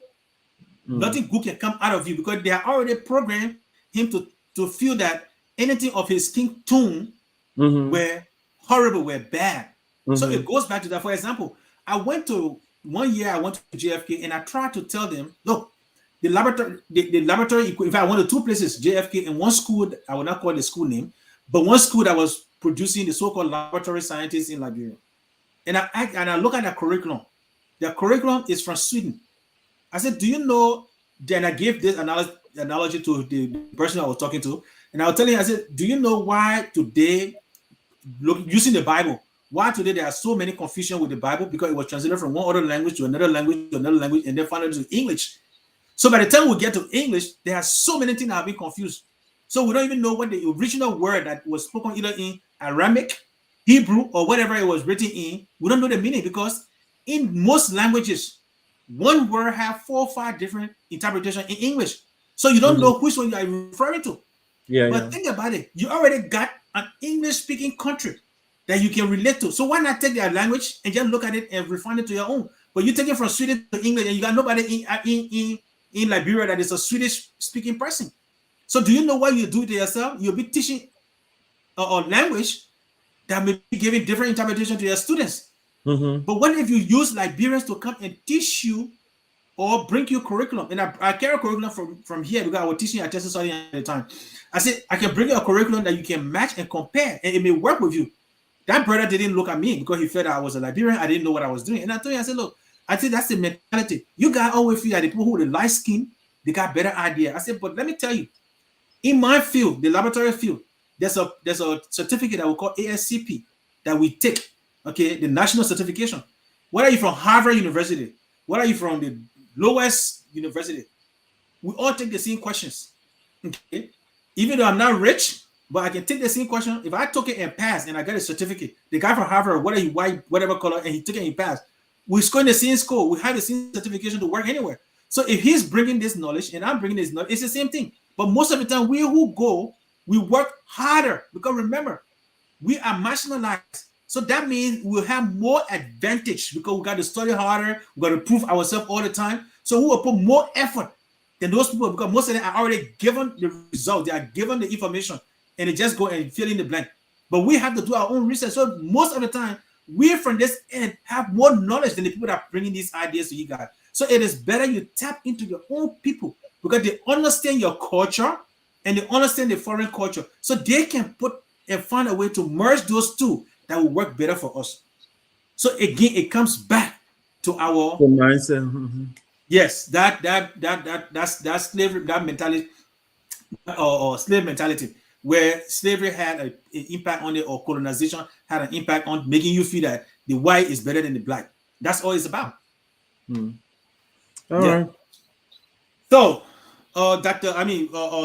Nothing good can come out of you, because they are already programmed him to feel that anything of his skin tone Mm-hmm. were horrible, were bad. So Mm-hmm. it goes back to that. For example, I went to one year, I went to JFK, and I tried to tell them, look, the laboratory, if I went to two places, JFK and one school, I will not call the school name, but one school that was producing the so-called laboratory scientists in Liberia. And I look at the curriculum. The curriculum is from Sweden. I said, do you know? Then I gave this analogy to the person I was talking to, and I was telling him, I said, do you know why today, using the Bible, why today there are so many confusion with the Bible? Because it was translated from one other language to another language to another language, and then finally to English. So by the time we get to English, there are so many things that have been confused. So we don't even know what the original word that was spoken either in Aramaic, Hebrew, or whatever it was written in. We don't know the meaning, because in most languages, one word have 4 or 5 different interpretations in English. So you don't Mm-hmm. know which one you are referring to. Yeah, But yeah. think about it. You already got an English-speaking country that you can relate to. So why not take their language and just look at it and refine it to your own? But you take it from Sweden to English, and you got nobody in Liberia that is a Swedish-speaking person. So do you know what you do to yourself? You'll be teaching a language that may be giving different interpretation to your students. Mm-hmm. But what if you use Liberians to come and teach you or bring your curriculum. And I carry a curriculum from here because I was teaching at Texas studying at the time. I said, I can bring you a curriculum that you can match and compare, and it may work with you. That brother didn't look at me because he felt that I was a Liberian. I didn't know what I was doing. And I told him, I said, look, I think that's the mentality. You guys always feel that the people who are the light skin, they got better idea. I said, but let me tell you, in my field, the laboratory field, there's a certificate that we call ASCP that we take, okay, the national certification. Whether you're from Harvard University, whether you're from the lowest university, we all take the same questions. Okay? Even though I'm not rich, but I can take the same question. If I took it and passed and I got a certificate, the guy from Harvard, whether he white, whatever color, and he took it and he passed, we score in the same school. We have the same certification to work anywhere. So if he's bringing this knowledge and I'm bringing this knowledge, it's the same thing. But most of the time, we who go, we work harder because remember, we are marginalized. So that means we'll have more advantage because we got to study harder, we got to prove ourselves all the time. So we will put more effort than those people because most of them are already given the result, they are given the information, and they just go and fill in the blank. But we have to do our own research. So most of the time, we from this end have more knowledge than the people that are bringing these ideas to you guys. So it is better you tap into your own people because they understand your culture and they understand the foreign culture. So they can put and find a way to merge those two that will work better for us. So again, it comes back to our The mindset. yes, that's slavery, that mentality or slave mentality, where slavery had an impact on it, or colonization had an impact on making you feel that the white is better than the black. That's all it's about. All Yeah. right. So, Doctor,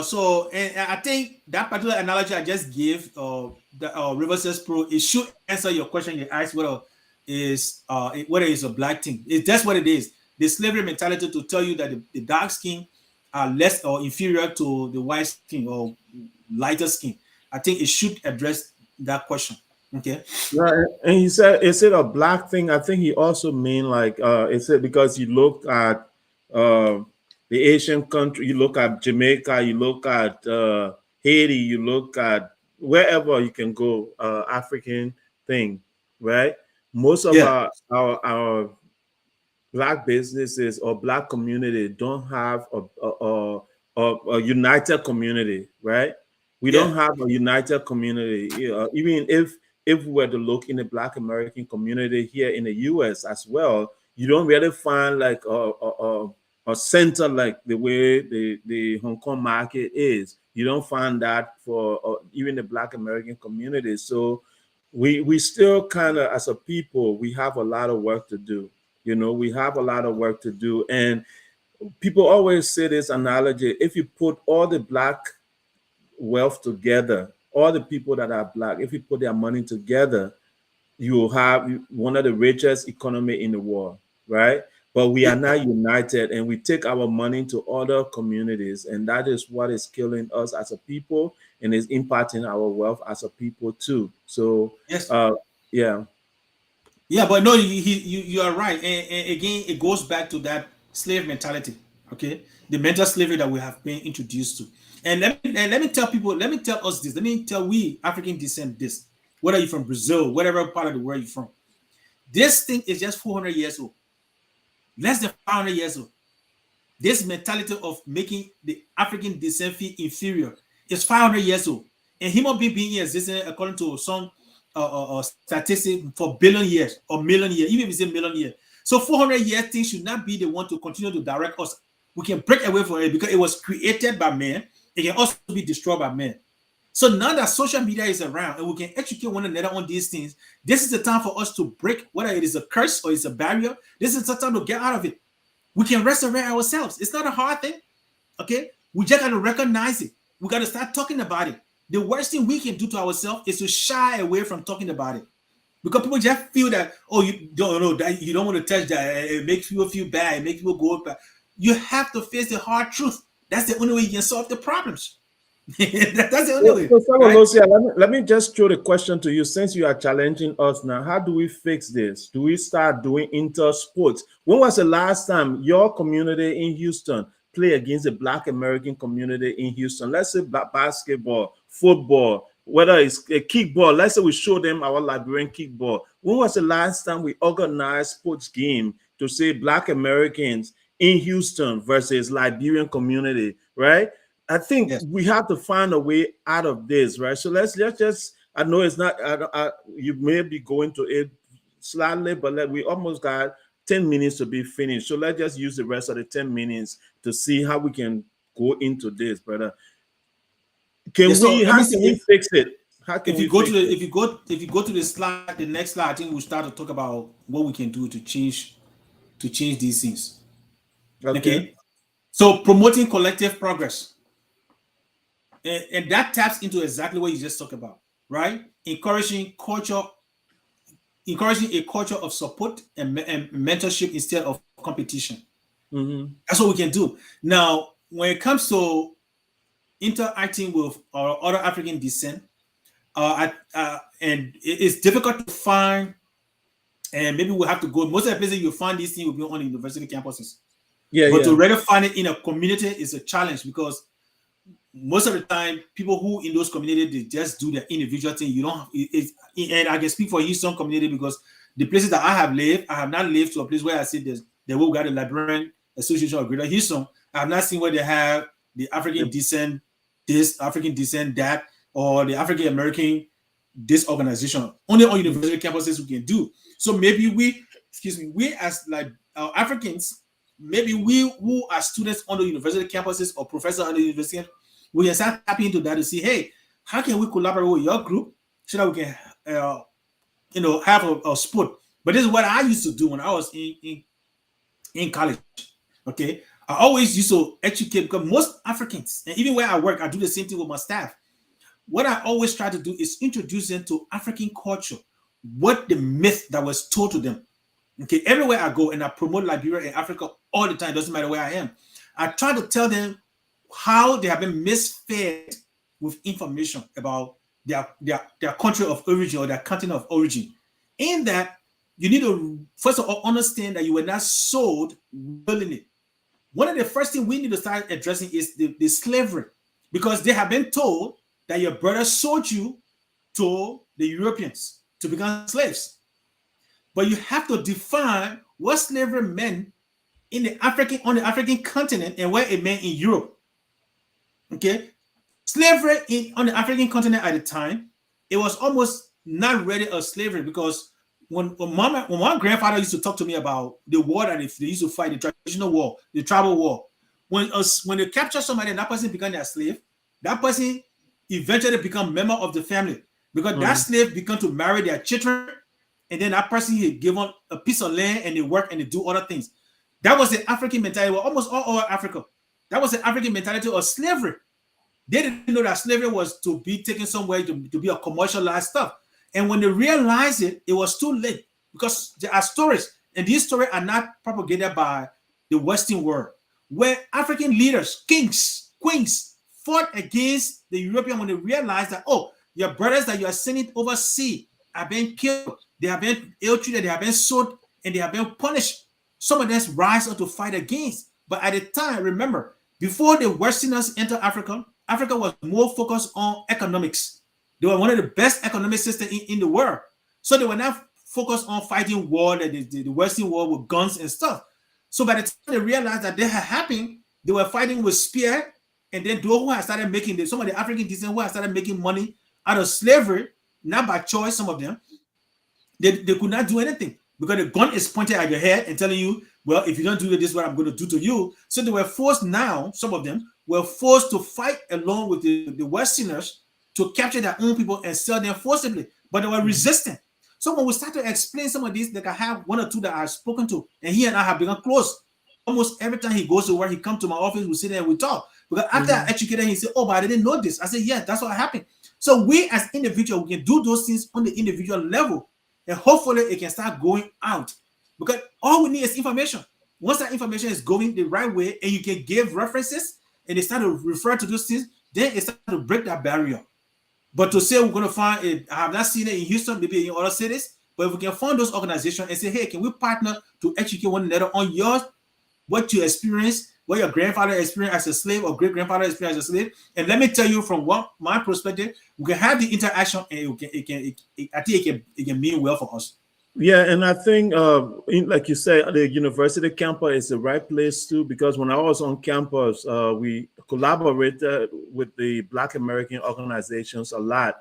so and I think that particular analogy I just gave, the River Says Pro, it should answer your question you asked whether it's a black thing. It's just what it is. The slavery mentality to tell you that the dark skin are less or inferior to the white skin or lighter skin. I think it should address that question. Okay. Right. And he said, is it a black thing? I think he also mean like, is it because you look at uh, the Asian country, you look at Jamaica, you look at Haiti, you look at wherever you can go, African thing, right? Most of Yeah. our black businesses or black community don't have a united community, right? We Yeah. don't have a united community. Even if we were to look in the black American community here in the US as well, you don't really find like a center like the way the Hong Kong market is. You don't find that for even the black American community. So we still kind of, as a people, we have a lot of work to do. We have a lot of work to do. And people always say this analogy: if you put all the black wealth together, all the people that are black, if you put their money together, you will have one of the richest economy in the world, right? But we Yeah. are not united, and we take our money to other communities, and that is what is killing us as a people, and is impacting our wealth as a people too. So Yes. uh yeah. Yeah, but no, you are right, and again, it goes back to that slave mentality. Okay, the mental slavery that we have been introduced to. And let me tell people, let me tell us this. Let me tell we African descent this. Whether you're from Brazil, whatever part of the world you're from, this thing is just 400 years old, less than 500 years old. This mentality of making the African descent feel inferior is 500 years old, and human being existing according to some statistic for billion years or million years, even if it's a million years. So 400 years things should not be the one to continue to direct us. We can break away from it because it was created by man. It can also be destroyed by man. So now that social media is around and we can educate one another on these things, this is the time for us to break, whether it is a curse or it's a barrier. This is the time to get out of it. We can resurrect ourselves. It's not a hard thing. Okay. We just got to recognize it. We got to start talking about it. The worst thing we can do to ourselves is to shy away from talking about it. Because people just feel that, oh, you don't know that you don't want to touch that. It makes people feel bad. It makes people go back. You have to face the hard truth. That's the only way you can solve the problems. That's the only way, So, right? Lucia, let me just throw the question to you. Since you are challenging us now, how do we fix this? Do we start doing inter sports? When was the last time your community in Houston play against the Black American community in Houston? Let's say basketball, football, whether it's a kickball. Let's say we show them our Liberian kickball. When was the last time we organized sports game to say Black Americans in Houston versus Liberian community, right? I think Yes. we have to find a way out of this, right? So let's just. I know it's not. You may be going to it slightly, but we almost got 10 minutes to be finished. So let's just use the rest of the 10 minutes to see how we can go into this, brother. Yeah. Can So we? let me How see can we fix it? How can if you we go to fix the it? if you go to the slide, the next slide, I think we'll start to talk about what we can do to change these things. Okay. Okay. So promoting collective progress, and that taps into exactly what you just talked about, right? Encouraging a culture of support and mentorship instead of competition. Mm-hmm. That's what we can do. Now, when it comes to interacting with our other African descent, and it's difficult to find, and maybe we'll have to go. Most of the places you find these things will be on the university campuses, Yeah, but to yeah. really find it in a community is a challenge because most of the time, people who in those communities they just do their individual thing. You don't, and I can speak for Houston community because the places that I have lived, I have not lived to a place where I see there's they will got a Liberian Association of Greater Houston. I have not seen where they have the African The- descent, this African descent, that, or the African American this organization. Only on university campuses we can do. So maybe we, excuse me, we as like Africans, maybe we who are students on the university campuses or professors on the university, we can start tapping into that to see, hey, how can we collaborate with your group so that we can, have a sport. But this is what I used to do when I was in college. Okay, I always used to educate because most Africans, and even where I work, I do the same thing with my staff. What I always try to do is introduce them to African culture, what the myth that was told to them. Okay, everywhere I go and I promote Liberia and Africa all the time, doesn't matter where I am. I try to tell them how they have been misfed with information about their country of origin or their continent of origin. In that, you need to first of all understand that you were not sold willingly. One of the first things we need to start addressing is the slavery, because they have been told that your brother sold you to the Europeans to become slaves. But you have to define what slavery meant in the African on the African continent and what it meant in Europe. Okay, slavery on the African continent at the time, it was almost not really a slavery because when my grandfather used to talk to me about the war that they used to fight, the traditional war, the tribal war, when they capture somebody and that person become their slave, that person eventually become a member of the family because that Mhm. slave began to marry their children, and then that person he given a piece of land and they work and they do other things. That was the African mentality. Well, almost all over Africa, that was the African mentality of slavery. They didn't know that slavery was to be taken somewhere to be a commercialized stuff. And when they realized it, it was too late because there are stories, and these stories are not propagated by the Western world, where African leaders, kings, queens, fought against the European when they realized that, oh, your brothers that you are sending overseas are being killed, they have been ill treated, they have been sold, and they have been punished. Some of them rise up to fight against. But at the time, remember, before the Westerners entered Africa, Africa was more focused on economics. They were one of the best economic systems in the world. So they were not focused on fighting war, the Western war with guns and stuff. So by the time they realized that they had happened, they were fighting with spear. And then those who had started making, some of the African descent who had started making money out of slavery, not by choice, some of them, they could not do anything because the gun is pointed at your head and telling you, well, if you don't do this, is what I'm going to do to you. So they were forced now, some of them were forced to fight along with the Westerners to capture their own people and sell them forcibly, but they were resistant. So when we start to explain some of these, like I have one or two that I've spoken to, and he and I have become close. Almost every time he goes to work, he comes to my office, we sit there and we talk. Because after I Mhm. educated him, he said, oh, but I didn't know this. I said, yeah, that's what happened. So we as individuals, we can do those things on the individual level, and hopefully it can start going out. Because all we need is information. Once that information is going the right way and you can give references and they start to refer to those things, then it starts to break that barrier. But to say we're going to find it, I have not seen it in Houston, maybe in other cities, but if we can find those organizations and say, hey, can we partner to educate one another on what you experienced, what your grandfather experienced as a slave or great grandfather experienced as a slave. And let me tell you from what my perspective, we can have the interaction and I think it can mean well for us. Yeah, and I think, like you say, the university campus is the right place too. Because when I was on campus, we collaborated with the Black American organizations a lot,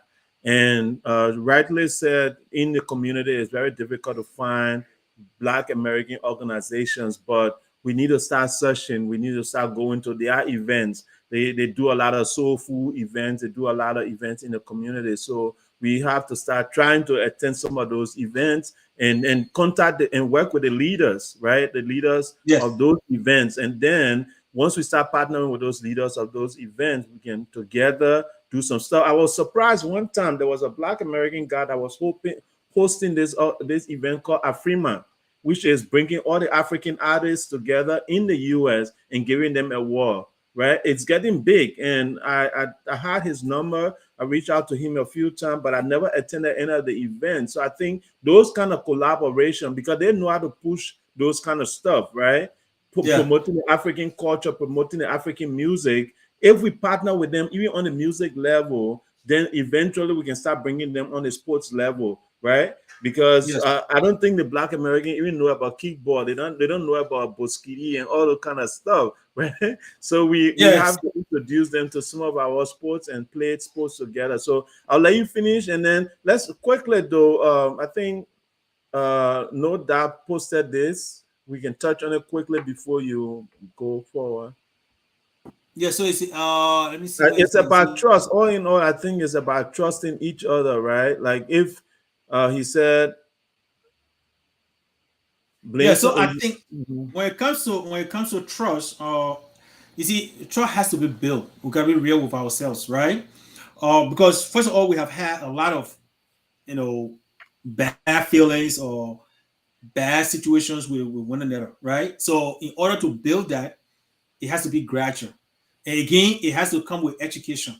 and rightly said, in the community, it's very difficult to find Black American organizations, but we need to start searching. We need to start going to their events. They do a lot of soul food events. They do a lot of events in the community. So we have to start trying to attend some of those events and and work with the leaders, right? The leaders Yes, of those events. And then once we start partnering with those leaders of those events, we can together do some stuff. I was surprised one time there was a Black American guy that was hosting this event called Afrima, which is bringing all the African artists together in the U.S. and giving them a award. Right, it's getting big, and I had his number. I reached out to him a few times, but I never attended any of the events. So I think those kind of collaboration, because they know how to push those kind of stuff, right? yeah, Promoting the African culture, promoting the African music. If we partner with them, even on the music level, then eventually we can start bringing them on the sports level, right? Because yes, I don't think the Black American even know about kickball. They don't know about boskiri and all that kind of stuff, right? So we yes. have to introduce them to some of our sports and play sports together. So I'll let you finish, and then let's quickly though. I think No Doubt posted this. We can touch on it quickly before you go forward. Yeah, so it's let me see what It's is it. about trust. All in all, I think it's about trusting each other, right? Like if he said Yeah, blame so some. I think Mhm. when it comes to trust, you see, trust has to be built. We gotta be real with ourselves, right? Because first of all, we have had a lot of you know bad feelings or bad situations with one another, right? So in order to build that, it has to be gradual, and again, it has to come with education,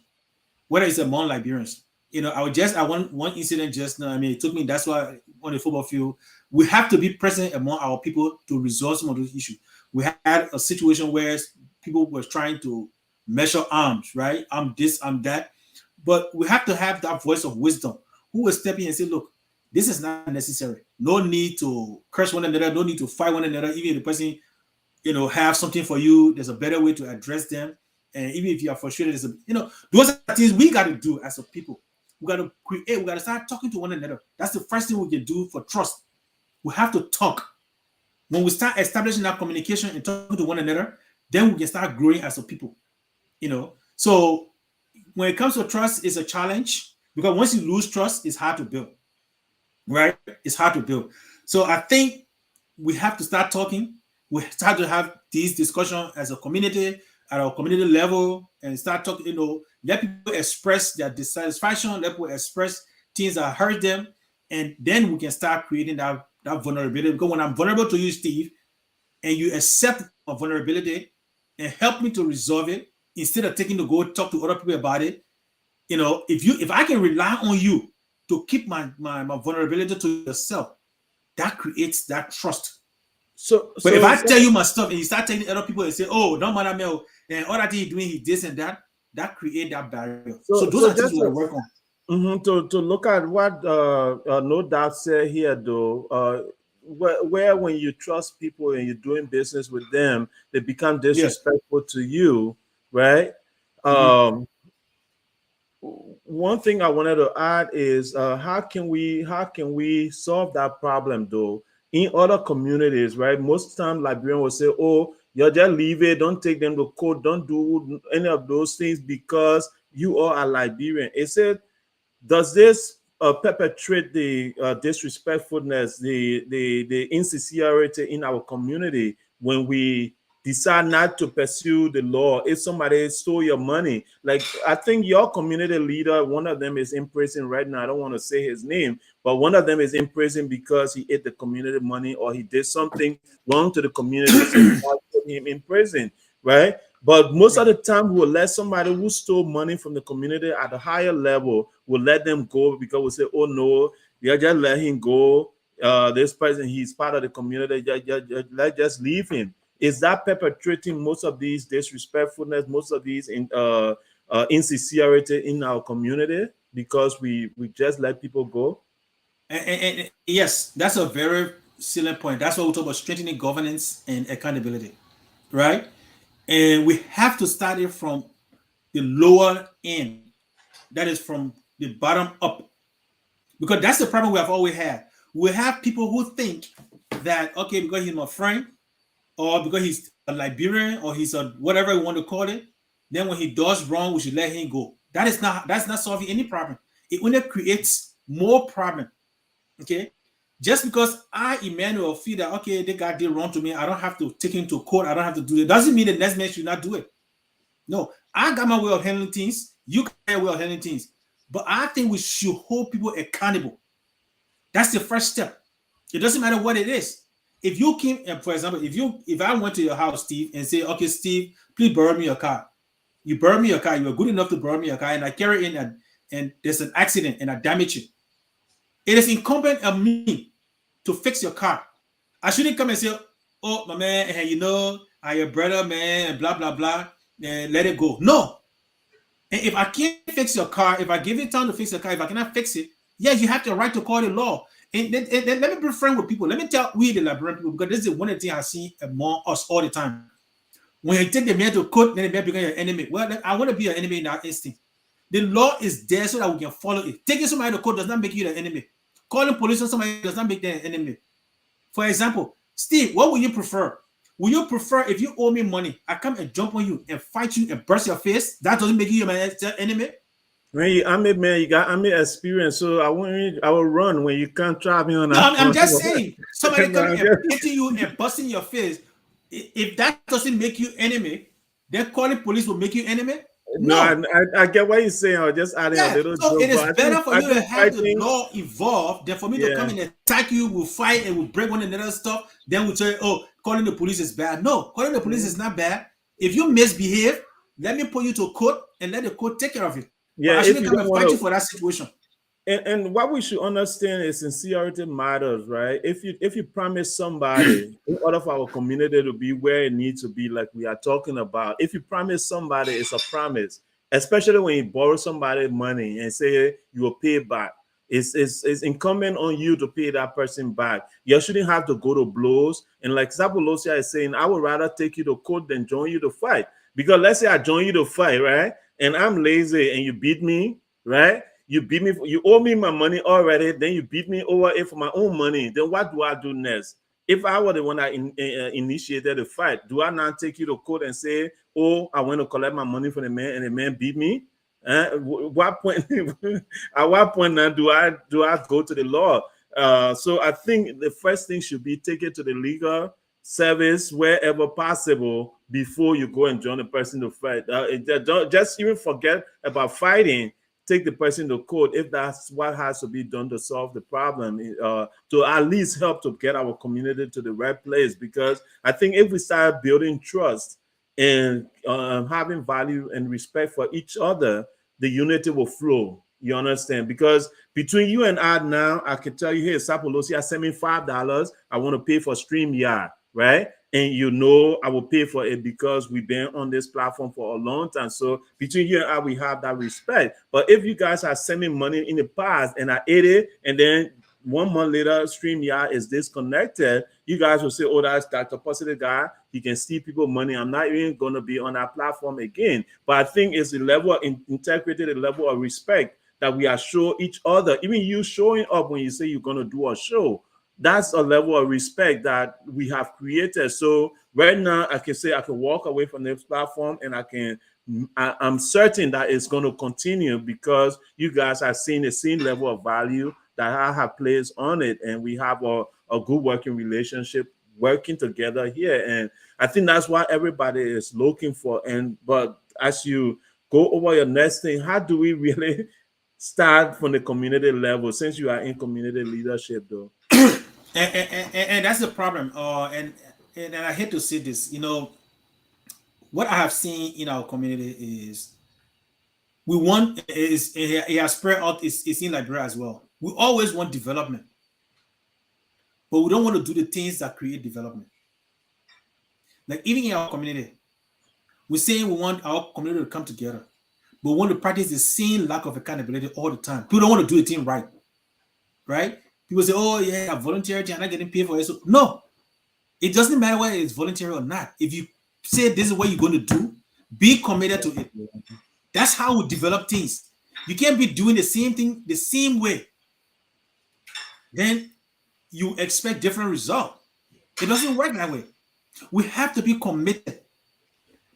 whether it's among Liberians. I was just I one incident just now. I mean, it took me. That's why on the football field, we have to be present among our people to resolve some of those issues. We had a situation where people were trying to measure arms, right? I'm this, I'm that, but we have to have that voice of wisdom who will step in and say, "Look, this is not necessary. No need to curse one another. No need to fight one another. Even if the person have something for you, there's a better way to address them. And even if you are frustrated, those are things we got to do as a people. We got to create, we got to start talking to one another. That's the first thing we can do for trust. We have to talk. When we start establishing that communication and talking to one another, then we can start growing as a people. So when it comes to trust, it's a challenge because once you lose trust, it's hard to build, right? It's hard to build. So I think we have to start talking. We start to have these discussions as a community at our community level and start talking. Let people express their dissatisfaction. Let people express things that hurt them, and then we can start creating that vulnerability. Because when I'm vulnerable to you, Steve, and you accept my vulnerability and help me to resolve it instead of taking to go talk to other people about it. If I can rely on you to keep my vulnerability to yourself, that creates that trust. So But if so I so tell you my stuff and you start telling other people and say, "Oh, don't matter me," and all that he's doing, he this and that create that barrier. So those are so things we just got to work on. to look at what No Doubt said here, though, where when you trust people and you're doing business with them, they become Yes. disrespectful to you, right? Mm-hmm. Um, One thing I wanted to add is how can we solve that problem though in other communities, right? Most time Liberian will say, "Oh, you just leave it, don't take them to court, don't do any of those things because you are a Liberian." It said, does this perpetrate the disrespectfulness, the insincerity in our community when we decide not to pursue the law? If somebody stole your money, like I think your community leader, one of them is in prison right now. I don't want to say his name, but one of them is in prison because he ate the community money or he did something wrong to the community. So we have to put him in prison, right? But most Yeah. of the time, we'll let somebody who stole money from the community at a higher level, we'll let them go because we say, "Oh no, yeah, just let him go. This person, he's part of the community. Let's just leave him." Is that perpetrating most of these disrespectfulness, most of these insincerity in our community because we just let people go? And yes, that's a very salient point. That's why we talk about strengthening governance and accountability, right? And we have to start it from the lower end, that is from the bottom up, because that's the problem we have always had. We have people who think that, okay, because he's my friend, or because he's a Liberian, or he's a whatever you want to call it, then when he does wrong, we should let him go. That's not solving any problem. It only creates more problem. Okay, just because I, Emmanuel, feel that okay, the guy did wrong to me, I don't have to take him to court. I don't have to do it. Doesn't mean the next man should not do it. No, I got my way of handling things. You got your way of handling things. But I think we should hold people accountable. That's the first step. It doesn't matter what it is. If you came, for example, if I went to your house, Steve, and say, okay, Steve, please borrow me your car. You borrow me your car. You were good enough to borrow me your car, and I carry in and there's an accident and I damage it. It is incumbent on me to fix your car. I shouldn't come and say, oh, my man, hey, I your brother, man, and blah, blah, blah, and let it go. No. And if I can't fix your car, if I give you time to fix the car, if I cannot fix it, yes, you have the right to call the law. And let me be frank with people. Let me tell we the Liberian people, because this is one of the things I see among us all the time. When you take the man to court, then the man become your enemy. Well, I want to be your enemy in that instinct. The law is there so that we can follow it. Taking somebody to court does not make you the enemy. Calling police on somebody does not make them an enemy. For example, Steve, what would you prefer? Will you prefer if you owe me money, I come and jump on you and fight you and burst your face? That doesn't make you my enemy. When you army man, you got army experience, so I will run when you can't trap me on No, a I'm on just saying, somebody no, coming and hitting you and busting your face. If that doesn't make you enemy, then calling police will make you enemy. no, I, No. I get what you're saying. I was just adding a Yeah. little So it joke, is but better for I you to think have the fighting, law involved than for me to come yeah, and attack you. We'll fight and we'll break one another stuff. Then we'll say, oh, calling the police is bad. No, calling the police mhm. is not bad. If you misbehave, let me put you to court and let the court take care of it. But Yeah. I If shouldn't you come don't and want fight you to, for that situation. and what we should understand is sincerity matters, right? If you promise somebody in order for our community to be where it needs to be, like we are talking about, if you promise somebody, it's a promise. Especially when you borrow somebody money and say you will pay back. It's incumbent on you to pay that person back. You shouldn't have to go to blows. And like Sapolucia is saying, I would rather take you to court than join you to fight. Because let's say I join you to fight, right? And I'm lazy and you beat me, right? You beat me, you owe me my money already, then you beat me over it for my own money. Then what do I do next? If I were the one that initiated the fight, do I now take you to court and say, oh, I went to collect my money from the man and the man beat me? What point at what point now do I go to the law? So I think the first thing should be take it to the legal service wherever possible before you go and join the person to fight. Don't just even forget about fighting, take the person to court if that's what has to be done to solve the problem, to at least help to get our community to the right place. Because I think if we start building trust and having value and respect for each other, the unity will flow. You understand? Because between you and I now, I can tell you, hey, Sapolosi, send me $5. I want to pay for StreamYard, right? And you know I will pay for it because we've been on this platform for a long time. So between you and I, we have that respect. But if you guys are sending money in the past and I ate it, and then 1 month later, StreamYard is disconnected, you guys will say, oh, that's Dr. Positive guy. He can steal people money. I'm not even going to be on that platform again. But I think it's the level of integrity, the level of respect that we are showing each other. Even you showing up when you say you're going to do a show, that's a level of respect that we have created. So right now, I can say I can walk away from this platform and I'm certain that it's going to continue because you guys are seeing the same level of value that I have placed on it, and we have a good working relationship working together here. And I think that's what everybody is looking for. And but as you go over your next thing, how do we really start from the community level since you are in community leadership though? And that's the problem. And I hate to say this. What I have seen in our community is we want is it has spread out. It's in Liberia as well. We always want development, but we don't want to do the things that create development. Like even in our community, we're saying we want our community to come together, but we want to practice the same lack of accountability all the time. People don't want to do the thing right, right? People say, "Oh yeah, voluntary, I'm not getting paid for it." So no, it doesn't matter whether it's voluntary or not. If you say this is what you're going to do, be committed to it. That's how we develop things. You can't be doing the same thing the same way. Then you expect different result. It doesn't work that way. We have to be committed.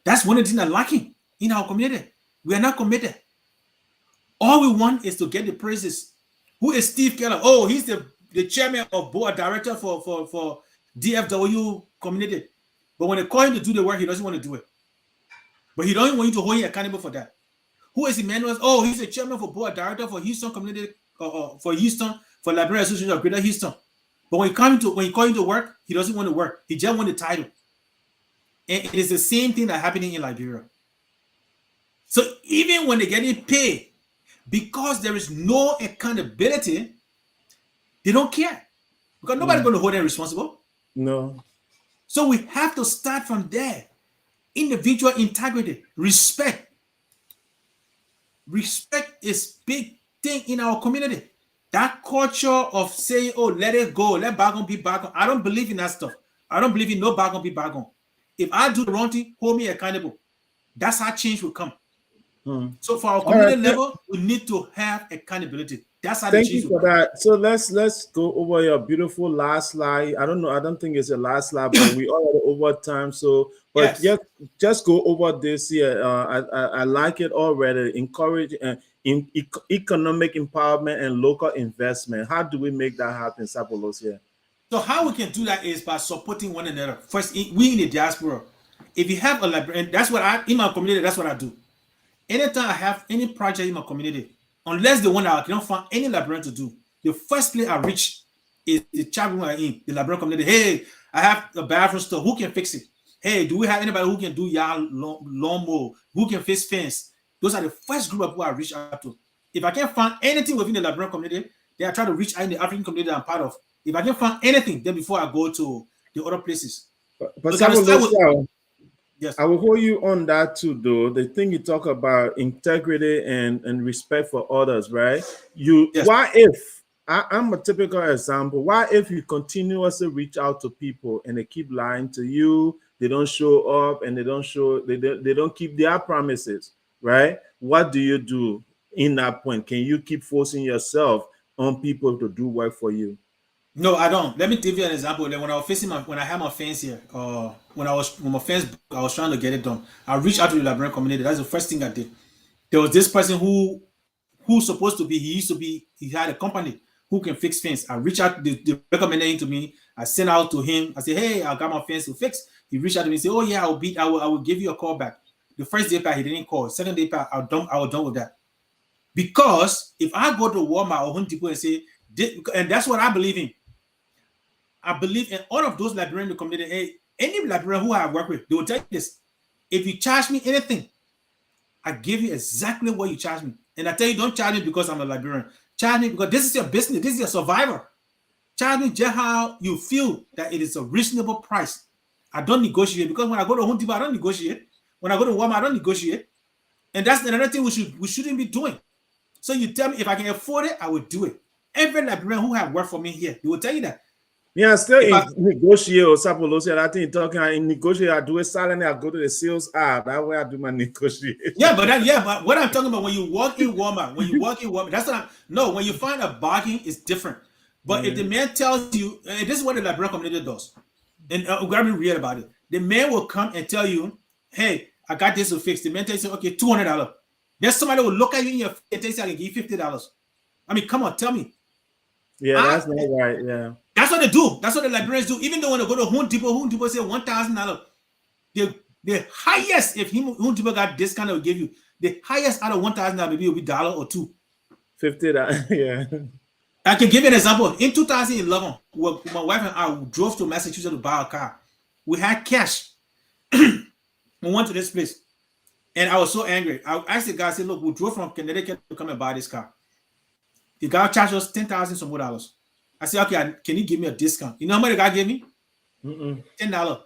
That's one of the things that's lacking in our community. We are not committed. All we want is to get the praises. Who is Steve Keller? Oh, he's the chairman of board director for DFW community. But when they call him to do the work, he doesn't want to do it. But he doesn't want you to hold him accountable for that. Who is Emmanuel? Oh, he's the chairman for board director for Houston community, for Houston, for Library Association of Greater Houston. But when you call him to work, he doesn't want to work. He just wants the title. And it is the same thing that's happening in Liberia. So even when they're getting paid, because there is no accountability, they don't care. Because nobody's going to hold them responsible. No. So we have to start from there. Individual integrity, respect. Respect is big thing in our community. That culture of saying, "Oh, let it go, let bygone be bygone." I don't believe in that stuff. I don't believe in no bygone be bygone. If I do the wrong thing, hold me accountable. That's how change will come. So for our All right. community level, we need to have accountability. That's how the Thank change you will for come. that. So let's go over your beautiful last slide. I don't know. I don't think it's a last slide, but we already over time. So, but Yes. just go over this here. I like it already. Encourage in economic empowerment and local investment. How do we make that happen, Sapolucia? So how we can do that is by supporting one another. First, we in the diaspora, if you have a librarian, that's what I in my community. That's what I do. Anytime I have any project in my community, unless the one that I cannot find any librarian to do, the first place I reach is the chat room I'm in, the librarian community. Hey, I have a bathroom store. Who can fix it? Hey, do we have anybody who can do yard lawnmower? Who can fix fence? Those are the first group of people I reach out to. If I can't find anything within the librarian community, then I try to reach out in the African community that I'm part of. If I can't find anything, then before I go to the other places. But We gotta start with Sapolucia, yes. I will hold you on that too, though. The thing you talk about integrity and respect for others, right? Yes. Why if I'm a typical example? Why if you continuously reach out to people and they keep lying to you, they don't show up and they don't keep their promises, right? What do you do in that point? Can you keep forcing yourself on people to do work for you? No, I don't. Let me give you an example. When I was when I had my fence here, when my fence, I was trying to get it done. I reached out to the librarian community. That's the first thing I did. There was this person who's supposed to be. He used to be. He had a company who can fix fence. I reached out. They recommended him to me. I sent out to him. I said, "Hey, I got my fence to fix." He reached out to me and said, "Oh yeah, I will give you a call back." The first day back, he didn't call. Second day back, I was done with that. Because if I go to Walmart or Home Depot and say, and that's what I believe in. I believe in all of those librarians in the community. Hey, any librarian who I work with, they will tell you this. If you charge me anything, I give you exactly what you charge me. And I tell you, don't charge me because I'm a librarian. Charge me because this is your business. This is your survivor. Charge me just how you feel that it is a reasonable price. I don't negotiate because when I go to Home Depot, I don't negotiate. When I go to Walmart, I don't negotiate. And that's another thing we shouldn't be doing. So you tell me if I can afford it, I will do it. Every librarian who have worked for me here, they will tell you that. Yeah, still If I in negotiate or Sapolucia. I think talking in negotiate, I do it silently. I go to the sales app. That way I do my negotiation. but what I'm talking about when you walk in Walmart, that's not no. When you find a bargain, it's different. But if the man tells you, and this is what the librarian community does, and we gotta be real about it. The man will come and tell you, "Hey, I got this to fix." The man tells you, "Okay, $200." Then somebody will look at you in your face and tell you, "I can give you $50." I mean, come on, tell me. Yeah, that's not right. Yeah. That's what they do. That's what the librarians do. Even though when they go to Home Depot say $1,000. The highest, if Home Depot got discount, will give you the highest out of $1,000, maybe it'll be $1 or $2. 50 that yeah. I can give you an example. In 2011, when my wife and I drove to Massachusetts to buy a car, we had cash. We went to this place, and I was so angry. I asked the guy, I said, "Look, we drove from Connecticut to come and buy this car." The guy charged us 10,000 some more dollars. I said, "Okay, can you give me a discount?" You know how much the guy gave me? $10.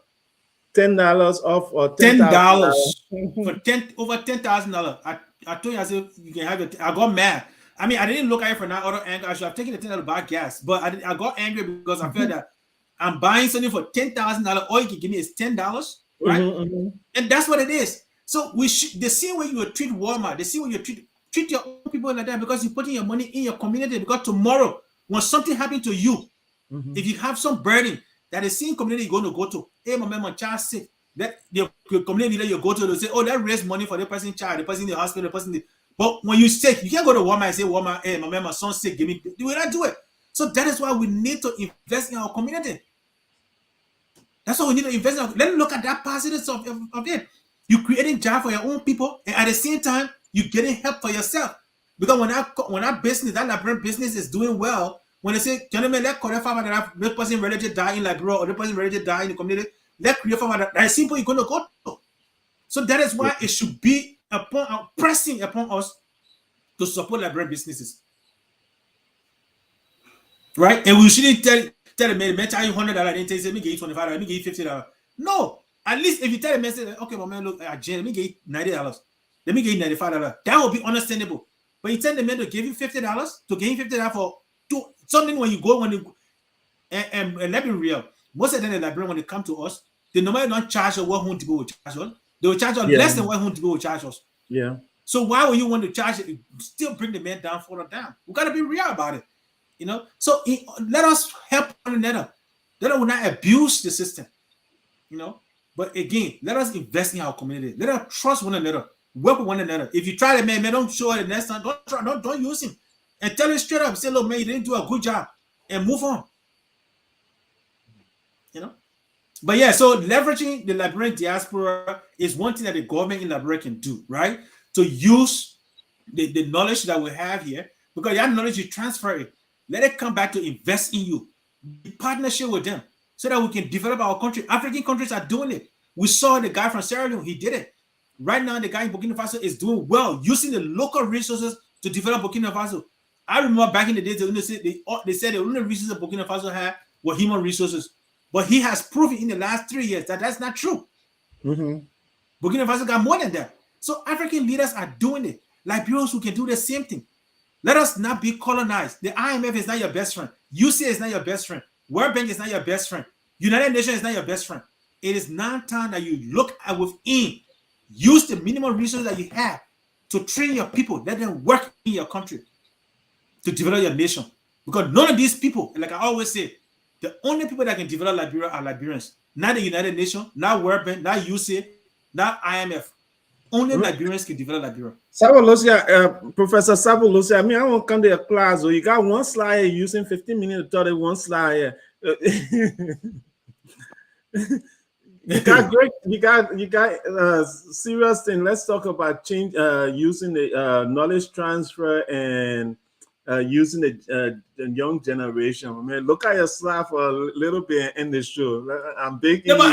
$10 off or $10 $10,000. for over $10,000. I told you, I said, you can have it. I got mad. I mean, I didn't look at it from that other angle. I should have taken the thing to buy gas, but I got angry because I felt that I'm buying something for $10,000. All you can give me is $10, right? And that's what it is. So we should the same way you would treat Walmart, the same way you treat your own people like that because you're putting your money in your community. Because tomorrow, when something happened to you, if you have some burden that the same community you're going to go to, hey, my man, my child sick. That the community that you go to, they'll say, oh, that raise money for the person child, the person in the hospital, the person. But when you're sick, you can't go to Walmart and say, Walmart, hey, my man, my son's sick, give me. You will not do it. So that is why we need to invest in our community. That's why we need to invest in. Let's look at that positive of it. You're creating job for your own people, and at the same time, you're getting help for yourself. Because when that business, that library business is doing well, when they say, gentlemen, let's collect $500, this person ready to die in Liberia, or the person ready to die in the community, let's create $500. That's simple. You're going to go to. So that is why it should be pressing upon us to support library businesses, right? And we shouldn't tell the man charge you $100, then say, let me give you $25, let me give you $50. No, at least if you tell the man, say, okay, my man, look, Jane, let me give you $90, let me give you $95. That will be understandable. But you tell the man to give you $50, to give you $50 for something when you go and let me be real. Most of them in the library when they come to us, they normally don't charge us what home to go charge us. They will charge us less than what home to go charge us. Yeah. So why would you want to charge it? Still bring the man down, further down. We gotta be real about it, you know. So let us help one another. Let us not abuse the system, you know. But again, let us invest in our community. Let us trust one another, work with one another. If you try to man, don't show it the next time. Don't use him, and tell him straight up. Say, look, man, you didn't do a good job, and move on. You know. But yeah, so leveraging the Liberian diaspora is one thing that the government in Liberia can do, right? To use the knowledge that we have here, because that knowledge you transfer it, let it come back to invest in you, in partnership with them, so that we can develop our country. African countries are doing it. We saw the guy from Sierra Leone, he did it. Right now, the guy in Burkina Faso is doing well, using the local resources to develop Burkina Faso. I remember back in the days, they said the only resources Burkina Faso had were human resources. But he has proven in the last 3 years that that's not true. Burkina Faso got more than that. So African leaders are doing it. Liberians who can do the same thing. Let us not be colonized. The IMF is not your best friend. UCA is not your best friend. World Bank is not your best friend. United Nations is not your best friend. It is now time that you look at within. Use the minimum resources that you have to train your people. Let them work in your country to develop your nation. Because none of these people, like I always say, the only people that can develop Liberia are Liberians. Not the United Nations, not World Bank, not UCA, not IMF. Only Liberians can develop Liberia. Sapolucia, Professor Sapolucia, I mean, I won't come to your class. So you got one slide using 15 minutes to tell one slide. You got great. You got serious thing. Let's talk about change using the knowledge transfer and using the young generation. I mean, look at your slide for a little bit in the show. I'm big. Yeah, but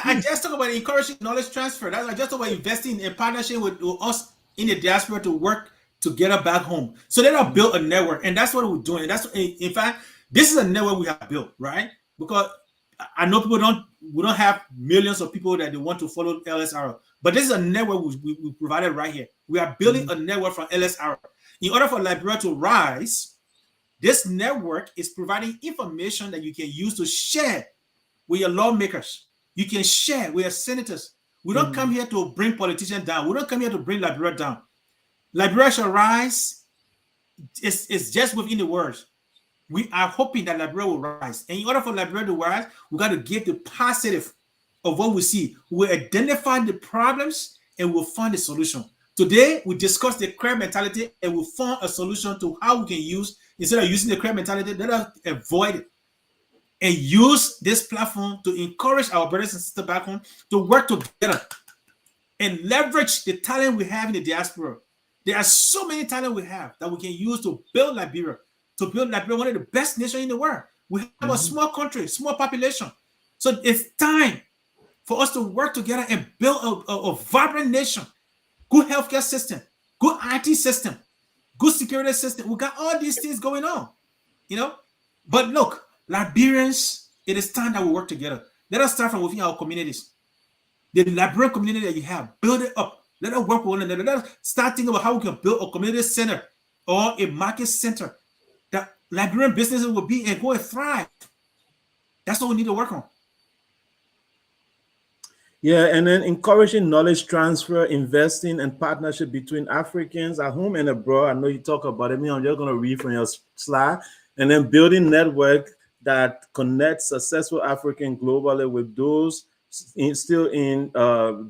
I just talk about encouraging knowledge transfer. That's I just talk about investing in partnership with us in the diaspora to work together back home. So they have built a network, and that's what we're doing. That's in fact, this is a network we have built, right? Because I know we don't have millions of people that they want to follow LSR, but this is a network we provided right here. We are building a network from LSR. In order for Liberia to rise, this network is providing information that you can use to share with your lawmakers. You can share with your senators. We don't come here to bring politicians down. We don't come here to bring Liberia down. Liberia shall rise. It's just within the words. We are hoping that Liberia will rise. And in order for Liberia to rise, we got to give the positive of what we see. We'll identify the problems and we'll find a solution. Today, we discussed the crab mentality and we'll find a solution to how we can use, instead of using the crab mentality, let us avoid it and use this platform to encourage our brothers and sisters back home to work together and leverage the talent we have in the diaspora. There are so many talent we have that we can use to build Liberia, one of the best nations in the world. We have a small country, small population. So it's time for us to work together and build a vibrant nation. Good healthcare system, good IT system, good security system. We got all these things going on, you know. But look, Liberians, it is time that we work together. Let us start from within our communities. The Liberian community that you have, build it up. Let us work with one another. Let us start thinking about how we can build a community center or a market center that Liberian businesses will be and go and thrive. That's what we need to work on. Yeah, and then encouraging knowledge transfer, investing, and partnership between Africans at home and abroad. I know you talk about it. Me, I'm just going to read from your slide. And then building network that connects successful African globally with those still in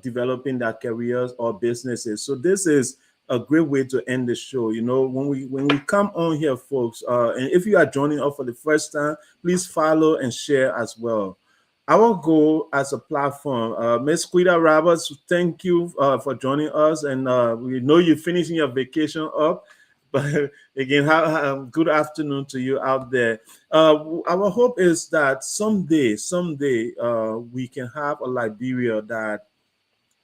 developing their careers or businesses. So this is a great way to end the show. You know, when we come on here, folks, and if you are joining us for the first time, please follow and share as well. Our goal as a platform, Ms. Quita Roberts, thank you for joining us. And we know you're finishing your vacation up, but again, good afternoon to you out there. Our hope is that someday, we can have a Liberia that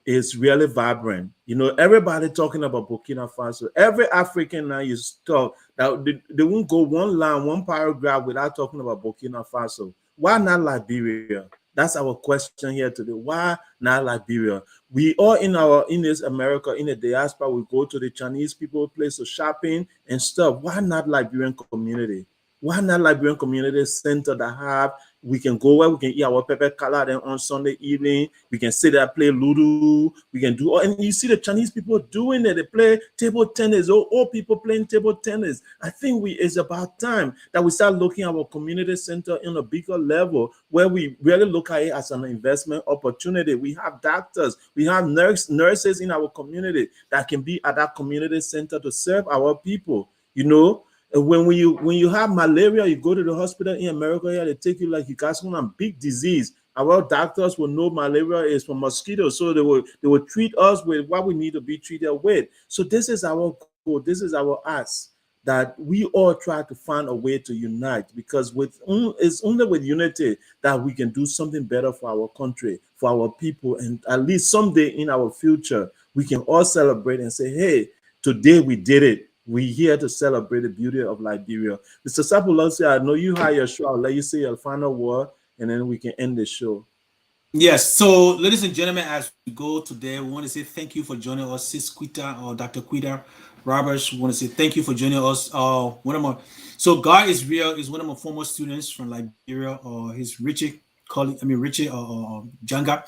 is really vibrant. You know, everybody talking about Burkina Faso. Every African now you talk that they won't go one line, one paragraph without talking about Burkina Faso. Why not Liberia? That's our question here today. Why not Liberia? We all in this America, in the diaspora, we go to the Chinese people place of shopping and stuff. Why not Liberian community? Why not Liberian community center that have we can go where we can eat our pepper salad and on Sunday evening we can sit there play ludo, we can do and you see the Chinese people doing it. They play table tennis, old people playing table tennis. I think it's about time that we start looking at our community center in a bigger level where we really look at it as an investment opportunity. We have doctors, we have nurses in our community that can be at that community center to serve our people, you know. When you have malaria, you go to the hospital in America here, they take you like you got some big disease. Our doctors will know malaria is from mosquitoes, so they will treat us with what we need to be treated with. So this is our goal, this is our ask, that we all try to find a way to unite, because it's only with unity that we can do something better for our country, for our people, and at least someday in our future we can all celebrate and say, hey, today we did it. We here to celebrate the beauty of Liberia. Mr. Sapolucia, I know you had your show. I'll let you say your final word, and then we can end the show. Yes. So, ladies and gentlemen, as we go today, we want to say thank you for joining us, Sis Quita or Dr. Quita Roberts. We want to say thank you for joining us. One of my God is real is one of my former students from Liberia. He's Richie colleague. I mean Richie Janga.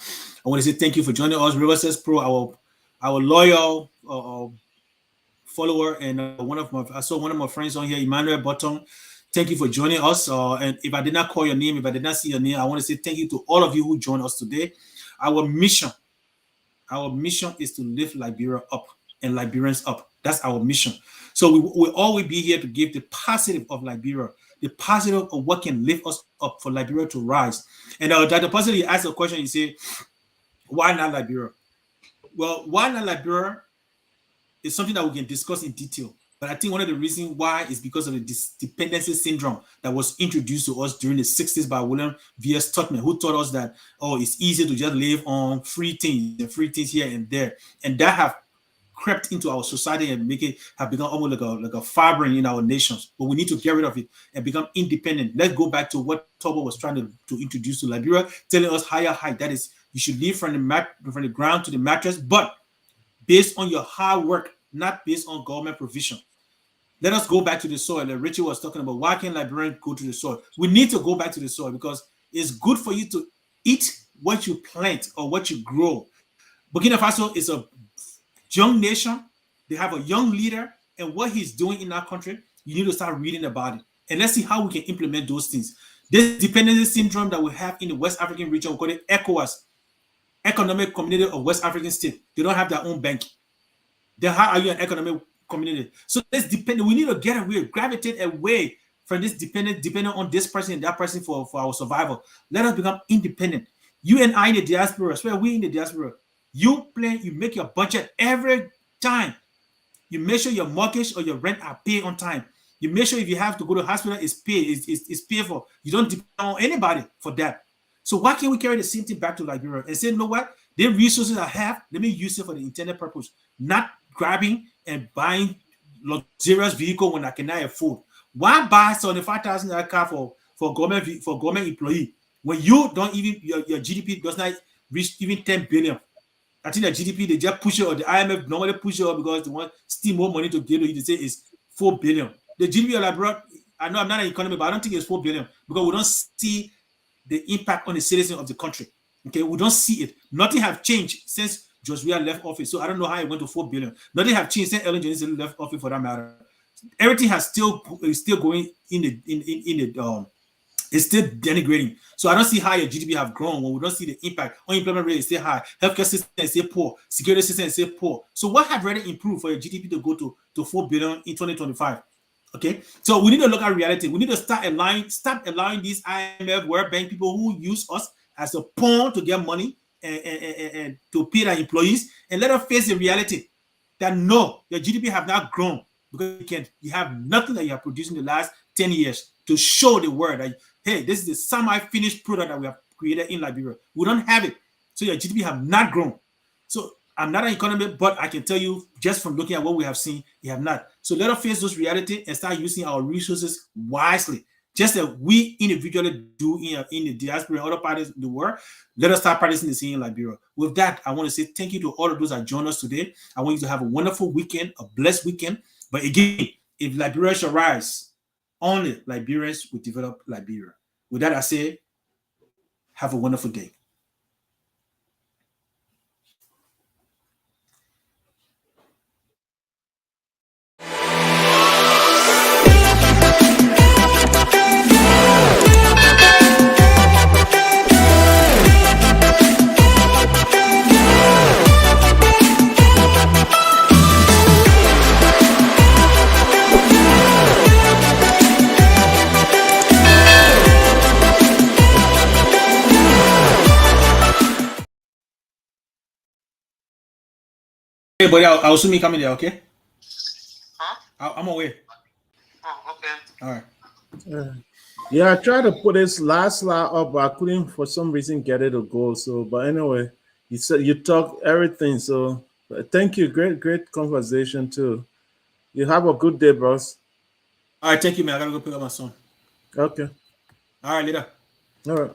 I want to say thank you for joining us. River says Pro, our loyal follower, and I saw one of my friends on here, Emmanuel Bottom. Thank you for joining us. And if I did not call your name, if I did not see your name, I want to say thank you to all of you who joined us today. Our mission, our mission is to lift Liberia up and Liberians up. That's our mission. So we will always be here to give the positive of Liberia, the positive of what can lift us up for Liberia to rise. And Dr. Positive, you asked a question. You say, why not Liberia? Well, why not Liberia is something that we can discuss in detail. But I think one of the reasons why is because of the dependency syndrome that was introduced to us during the 60s by William V.S. Tubman, who taught us that, it's easy to just live on free things and free things here and there. And that have crept into our society and have become almost like a fabric in our nations. But we need to get rid of it and become independent. Let's go back to what Tobo was trying to introduce to Liberia, telling us higher height. That is, you should live from the ground to the mattress, but based on your hard work, not based on government provision. Let us go back to the soil. Like Richie was talking about, why can't Liberians go to the soil? We need to go back to the soil because it's good for you to eat what you plant or what you grow. Burkina Faso is a young nation. They have a young leader, and what he's doing in our country, you need to start reading about it. And let's see how we can implement those things. This dependency syndrome that we have in the West African region, we call it ECOWAS, Economic Community of West African States. They don't have their own bank. Then how are you an economic community? So let's depend. We need to get away, gravitate away from this dependent on this person and that person for our survival. Let us become independent. You and I in the diaspora, where we in the diaspora, you make your budget every time. You make sure your mortgage or your rent are paid on time. You make sure if you have to go to the hospital, it's paid. It's paid for. You don't depend on anybody for that. So why can't we carry the same thing back to Liberia and say, you know what? The resources I have, let me use it for the intended purpose, not grabbing and buying luxurious vehicle when I cannot afford. Why buy $75,000 car for government employee when you don't even your GDP does not reach even 10 billion? I think the GDP they just push it, or the IMF normally push it up because they want still more money to give you. They say is 4 billion. The GDP of Liberia, I know I'm not an economist, but I don't think it's 4 billion because we don't see the impact on the citizens of the country. Okay, we don't see it. Nothing have changed since George Weah left office. So I don't know how it went to 4 billion. Nothing have changed since Ellen Johnson left office for that matter. Everything has still is still going in the it's still denigrating. So I don't see how your GDP have grown when we don't see the impact. Unemployment rate is still high. Healthcare system is still poor. Security system is still poor. So what have really improved for your GDP to go to 4 billion in 2025? Okay, so we need to look at reality. We need to stop allowing these IMF World Bank people who use us as a pawn to get money and to pay their employees, and let us face the reality that no, your GDP have not grown because you have nothing that you have produced in the last 10 years to show the world that hey, this is the semi-finished product that we have created in Liberia. We don't have it, so your GDP have not grown. So I'm not an economist, but I can tell you just from looking at what we have seen, you have not. So let us face those reality and start using our resources wisely, just as we individually do in the diaspora and other parts of the world. Let us start practicing the same in Liberia. With that, I want to say thank you to all of those that joined us today. I want you to have a wonderful weekend, a blessed weekend. But again, if Liberia shall rise, only Liberians will develop Liberia. With that, I say, have a wonderful day. Hey, buddy, I'll soon be coming there, okay? I'm away. All right. Yeah, I tried to put this last slide up, but I couldn't for some reason get it to go. So, but anyway, you said you talked everything. So, thank you. Great conversation too. You have a good day, boss. All right, thank you, man. I gotta go pick up my son. Okay. All right, later. All right.